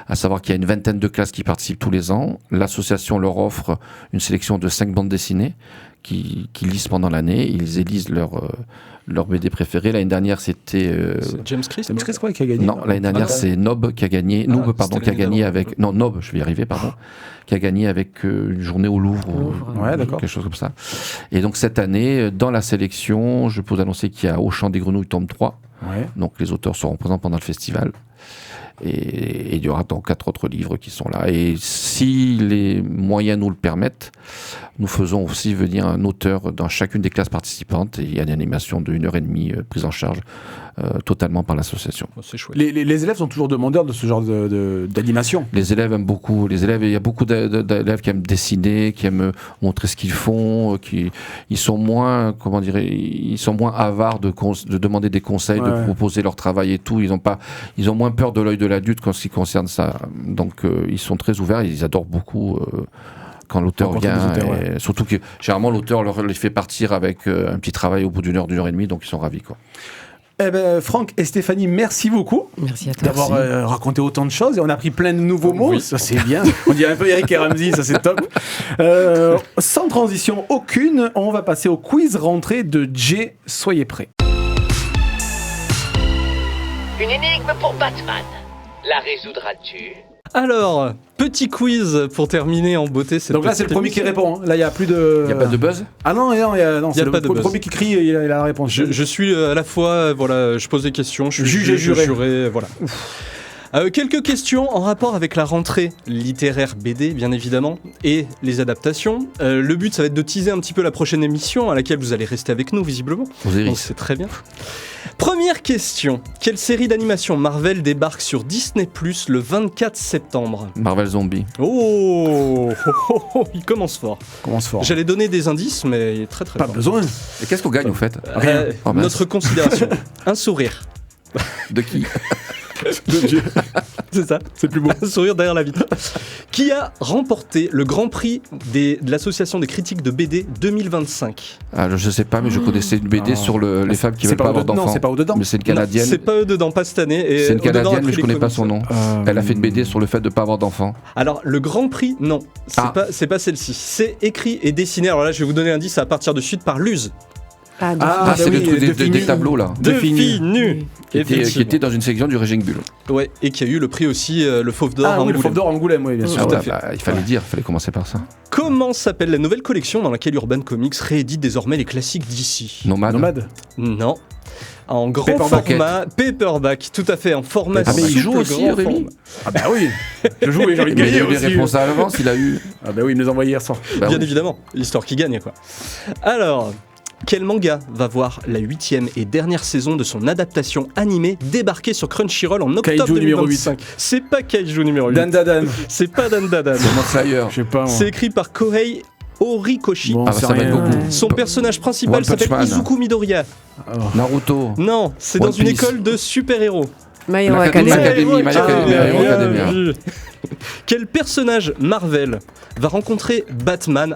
À savoir qu'il y a une vingtaine de classes qui participent tous les ans. L'association leur offre une sélection de 5 bandes dessinées qui lisent pendant l'année. Ils élisent leur BD préférée. L'année dernière, c'était... C'est James Chris qui a gagné. Non, l'année dernière, c'est Nob qui a gagné. Qui a gagné avec... Non, Nob, je vais y arriver, pardon. Qui a gagné avec une journée au Louvre. Quelque chose comme ça. Et donc, cette année, dans la sélection, je peux vous annoncer qu'il y a Au Chant des Grenouilles, tome 3. Donc, les auteurs seront présents pendant le festival. Et il y aura donc 4 autres livres qui sont là. Et si les moyens nous le permettent, nous faisons aussi venir un auteur dans chacune des classes participantes. Et il y a une animation de 1h30 prise en charge totalement par l'association. C'est chouette. Les élèves sont toujours demandeurs de ce genre d'animation. Les élèves aiment beaucoup. Il y a beaucoup d'élèves qui aiment dessiner, qui aiment montrer ce qu'ils font, ils sont moins, ils sont moins avares de demander des conseils, de proposer leur travail et tout. Ils ont moins peur de l'œil de l'adulte en ce qui concerne ça. Donc ils sont très ouverts. Ils adorent beaucoup. Quand l'auteur vient, surtout que généralement l'auteur les fait partir avec un petit travail au bout d'une heure et demie, donc ils sont ravis, quoi. Eh ben, Franck et Stéphanie, merci beaucoup. Merci à toi. D'avoir raconté autant de choses et on a appris plein de nouveaux mots. Ça, c'est bien. On dirait un peu Eric et Ramsey, ça, c'est top. Sans transition aucune, on va passer au quiz rentrée de Jay. Soyez prêts. Une énigme pour Batman. La résoudras-tu ? Alors, petit quiz pour terminer en beauté. Donc là, c'est le premier qui répond. Hein. Là, il n'y a plus de. Il n'y a pas de buzz ? Ah non, c'est le premier qui crie, il a la réponse. Je suis à la fois, je pose des questions, je suis juge et juré. Voilà. Quelques questions en rapport avec la rentrée littéraire BD, bien évidemment, et les adaptations. Le but, ça va être de teaser un petit peu la prochaine émission à laquelle vous allez rester avec nous, visiblement. Donc c'est très bien. Première question. Quelle série d'animation Marvel débarque sur Disney+ le 24 septembre ? Marvel Zombie. Oh, il commence fort. J'allais donner des indices, mais il est très très Pas fort. besoin. Et qu'est-ce qu'on gagne, au fait ? Rien. Notre considération. Un sourire. De qui ? De Dieu. C'est ça. C'est plus beau. Un sourire derrière la vitre. Qui a remporté le Grand Prix de l'association des critiques de BD 2025 ? Je sais pas, mais je connaissais une BD sur les femmes qui veulent pas avoir d'enfants. Non, c'est pas au-dedans. Mais c'est une Canadienne. Non, c'est pas eux dedans, pas cette année. Et c'est une Au-dedans Canadienne, mais je les connais pas comics. son nom. Elle a fait une BD sur le fait de pas avoir d'enfants. Alors, le Grand Prix, non. C'est pas celle-ci. C'est écrit et dessiné. Alors là, je vais vous donner l'indice à partir de suite par Luz. C'est le truc des tableaux, là. De filles nues. Qui était dans une section du Raging Bull. Ouais, et qui a eu le prix aussi, le Fauve d'Or à Ah oui, Angoulême. le Fauve d'Or Angoulême, oui, bien sûr. Tout à fait. Il fallait dire, il fallait commencer par ça. Comment s'appelle la nouvelle collection dans laquelle Urban Comics réédite désormais les classiques d'ici ? Nomade. Non. En grand Paperback. format, paperback, tout à fait, en format Ah, mais il souple, joue aussi, grand Rémi. format. Ah bah oui. Je joue et j'ai envie de Mais il gagner a eu les aussi. réponses à l'avance, il a eu. Ah bah oui, il me les a envoyés hier soir. Bah Bien oui. évidemment, histoire qui gagne quoi. Alors, quel manga va voir la 8e et dernière saison de son adaptation animée débarquer sur Crunchyroll en octobre Kaiju numéro 2025 ? C'est pas Kaiju numéro 8. Dan Dadan. C'est pas Dan Dadan. C'est Demon Slayer. Je sais pas. moi. C'est écrit par Kohei Horikoshi. Bon, Ah, c'est ça va être rien. beaucoup. Son personnage principal One Punch s'appelle Man. Izuku Midoriya. Naruto. Non, c'est One dans une Piece. école de super-héros. My Hero L'Académie. Academia. My Hero Academia. Bien vu. Quel personnage Marvel a rencontré Batman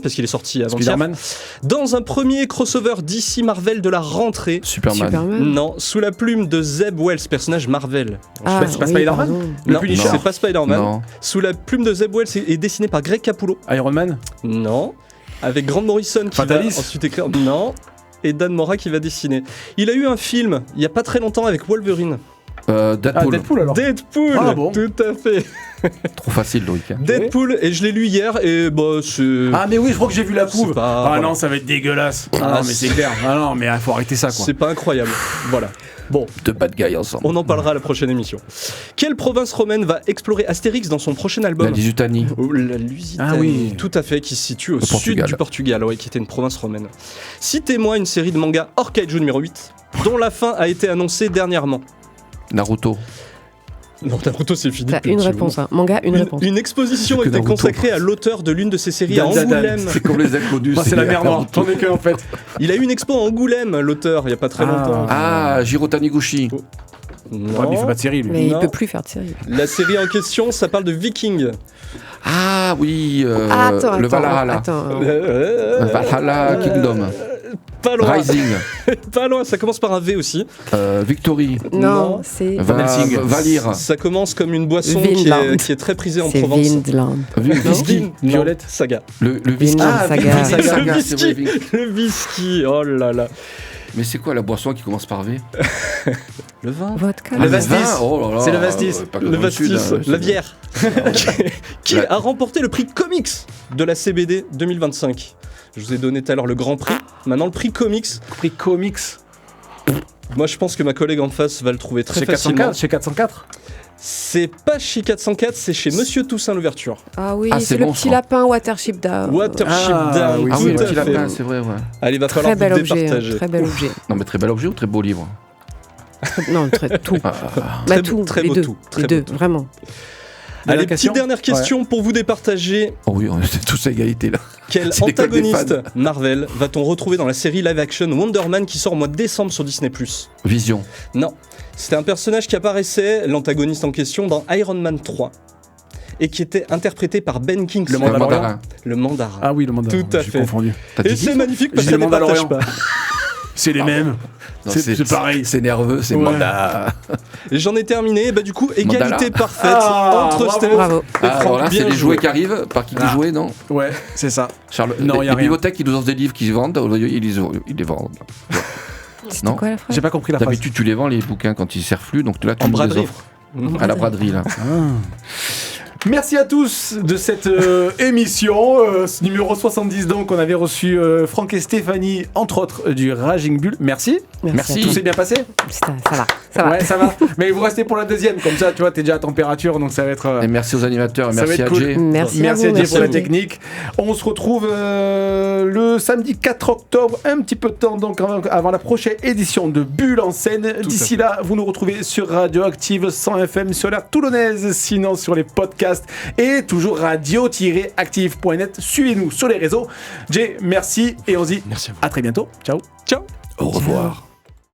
parce qu'il est sorti avant-hier Spider-Man. dans un premier crossover DC Marvel de la rentrée? Superman. Non, sous la plume de Zeb Wells, personnage Marvel. C'est pas Spider-Man pardon. Le Non, Punisher. c'est pas Spider-Man. Non. Sous la plume de Zeb Wells est dessiné par Greg Capullo. Iron Man. Non. Avec Grant Morrison qui Fatalis. va ensuite écrire. Non. Et Dan Mora qui va dessiner. Il a eu un film il y a pas très longtemps avec Wolverine. Deadpool. Ah, Deadpool alors. Deadpool. Ah, bon. Tout à fait. Trop facile, Loïc. Deadpool, et je l'ai lu hier, et bah c'est. Ah mais oui, je crois que j'ai vu la C'est couve. pas- Ah voilà. non, ça va être dégueulasse. Ah Ah, non, mais c'est clair. Ah non, mais faut arrêter ça quoi. C'est pas incroyable. Voilà. Bon, Deux bad guys ensemble. on en parlera à la prochaine émission. Quelle province romaine va explorer Astérix dans son prochain album? La Lusitanie. Oh, la Lusitanie. Ah oui. Tout à fait, qui se situe au sud Portugal. du Portugal, ouais, qui était une province romaine. Citez-moi une série de mangas hors Kaiju numéro 8, dont la fin a été annoncée dernièrement. Naruto. Non, Naruto, c'est fini. T'as depuis une un petit réponse, moment. hein. Manga, une réponse. Une exposition Que était Naruto. consacrée à l'auteur de l'une de ces séries à Dan Dadan. Angoulême. C'est comme les inconnus. Moi, c'est la mer Noire. J'en ai qu'un en fait. Il a eu une expo à Angoulême, l'auteur, il y a pas très Ah. longtemps. Ah, Jiro Taniguchi. Non. Ouais, mais il fait pas de série lui. Mais il Non. peut plus faire de série. La série en question, ça parle de Viking. Ah oui, Attends, le Valhalla. Attends. Valhalla Kingdom. Pas loin. Rising. Pas loin, ça commence par un V aussi. Victory. Non, Non. c'est. Valir. Ça commence comme une boisson Vinland. qui est très prisée en C'est Provence. Vinland. Whisky. Non, Violette. Saga. Le whisky. Vinland Saga. Vinland Saga, Le c'est vrai, whisky. Le whisky. Oh là là. Mais c'est quoi la boisson qui commence par V? Le vin. Vodka. Le Vastis. Oh là là, C'est le Vastis. pas comme Le dans sud, Vastis, hein, la c'est- bière. Qui a remporté le prix comics de la CBD 2025. Je vous ai donné tout à l'heure le grand prix. Maintenant le prix comics. Prix comics. Moi, je pense que ma collègue en face va le trouver très Chez facilement. 404, chez 404. C'est pas chez 404, c'est chez Monsieur Toussaint l'ouverture. Ah oui, Ah, c'est c'est le bon, petit je crois. lapin Watership Down. Watership Ah, Down, oui, Ah tout oui, le à petit fait. lapin, c'est vrai, ouais. Allez, va Très falloir bel vous objet, départager. très bel objet. Non, mais très bel objet ou très beau livre? Non, tout. Ah, Bah, Très tout, beau, très les beau deux, tout, très les beau deux, tout. vraiment. Allez, question petite dernière question pour vous départager. Oh oui, on était tous à égalité là. Quel C'est l'école des antagoniste fans. Marvel va-t-on retrouver dans la série live-action Wonder Man qui sort au mois de décembre sur Disney+. Vision. Non, c'était un personnage qui apparaissait, l'antagoniste en question, dans Iron Man 3 et qui était interprété par Ben Kingsley. Le Mandalorian. Mandarin. Le Mandarin. Ah oui, le mandat. Tout à j'ai fait. confondu. T'as Et dit c'est ça magnifique parce J'ai qu'elle dit ne partage Mandalorian. pas. C'est les mêmes. Non, C'est pareil. C'est nerveux, c'est Ouais. mandat. Et j'en ai terminé, et bah du coup, égalité Mandala. parfaite Ah, entre bravo. Steph Bravo. et Ah, Franck. alors là, Bien c'est les joué. jouets qui arrivent. Par qui Ah. jouets, non? Ouais, c'est ça. Charles, Non, y a les rien. bibliothèques, ils nous lancent des livres qu'ils vendent. Ils les vendent. C'était Non. quoi la phrase? J'ai pas compris la phrase. D'habitude, tu les vends, les bouquins, quand ils servent plus. Donc là, tu En nous les braderie. offres. À la braderie, là. Merci à tous de cette émission, ce numéro 70 donc, on avait reçu Franck et Stéphanie, entre autres, du Raging Bull. Merci. Merci. Tout s'est bien passé? Ça va. Ouais, ça va. Mais vous restez pour la deuxième, comme ça, tu vois, t'es déjà à température, donc ça va être... Et merci aux animateurs, et Ça va merci être à cool. Jay. Merci à Merci vous. à Jay pour la vous. technique. On se retrouve le samedi 4 octobre, un petit peu de temps donc avant la prochaine édition de Bulle en scène. D'ici là, vous nous retrouvez sur Radioactive 100 FM sur la toulonnaise, sinon sur les podcasts et toujours radio-active.net. Suivez-nous sur les réseaux. Jay, merci et on se dit Merci à vous. à très bientôt. Ciao. Ciao. Au revoir.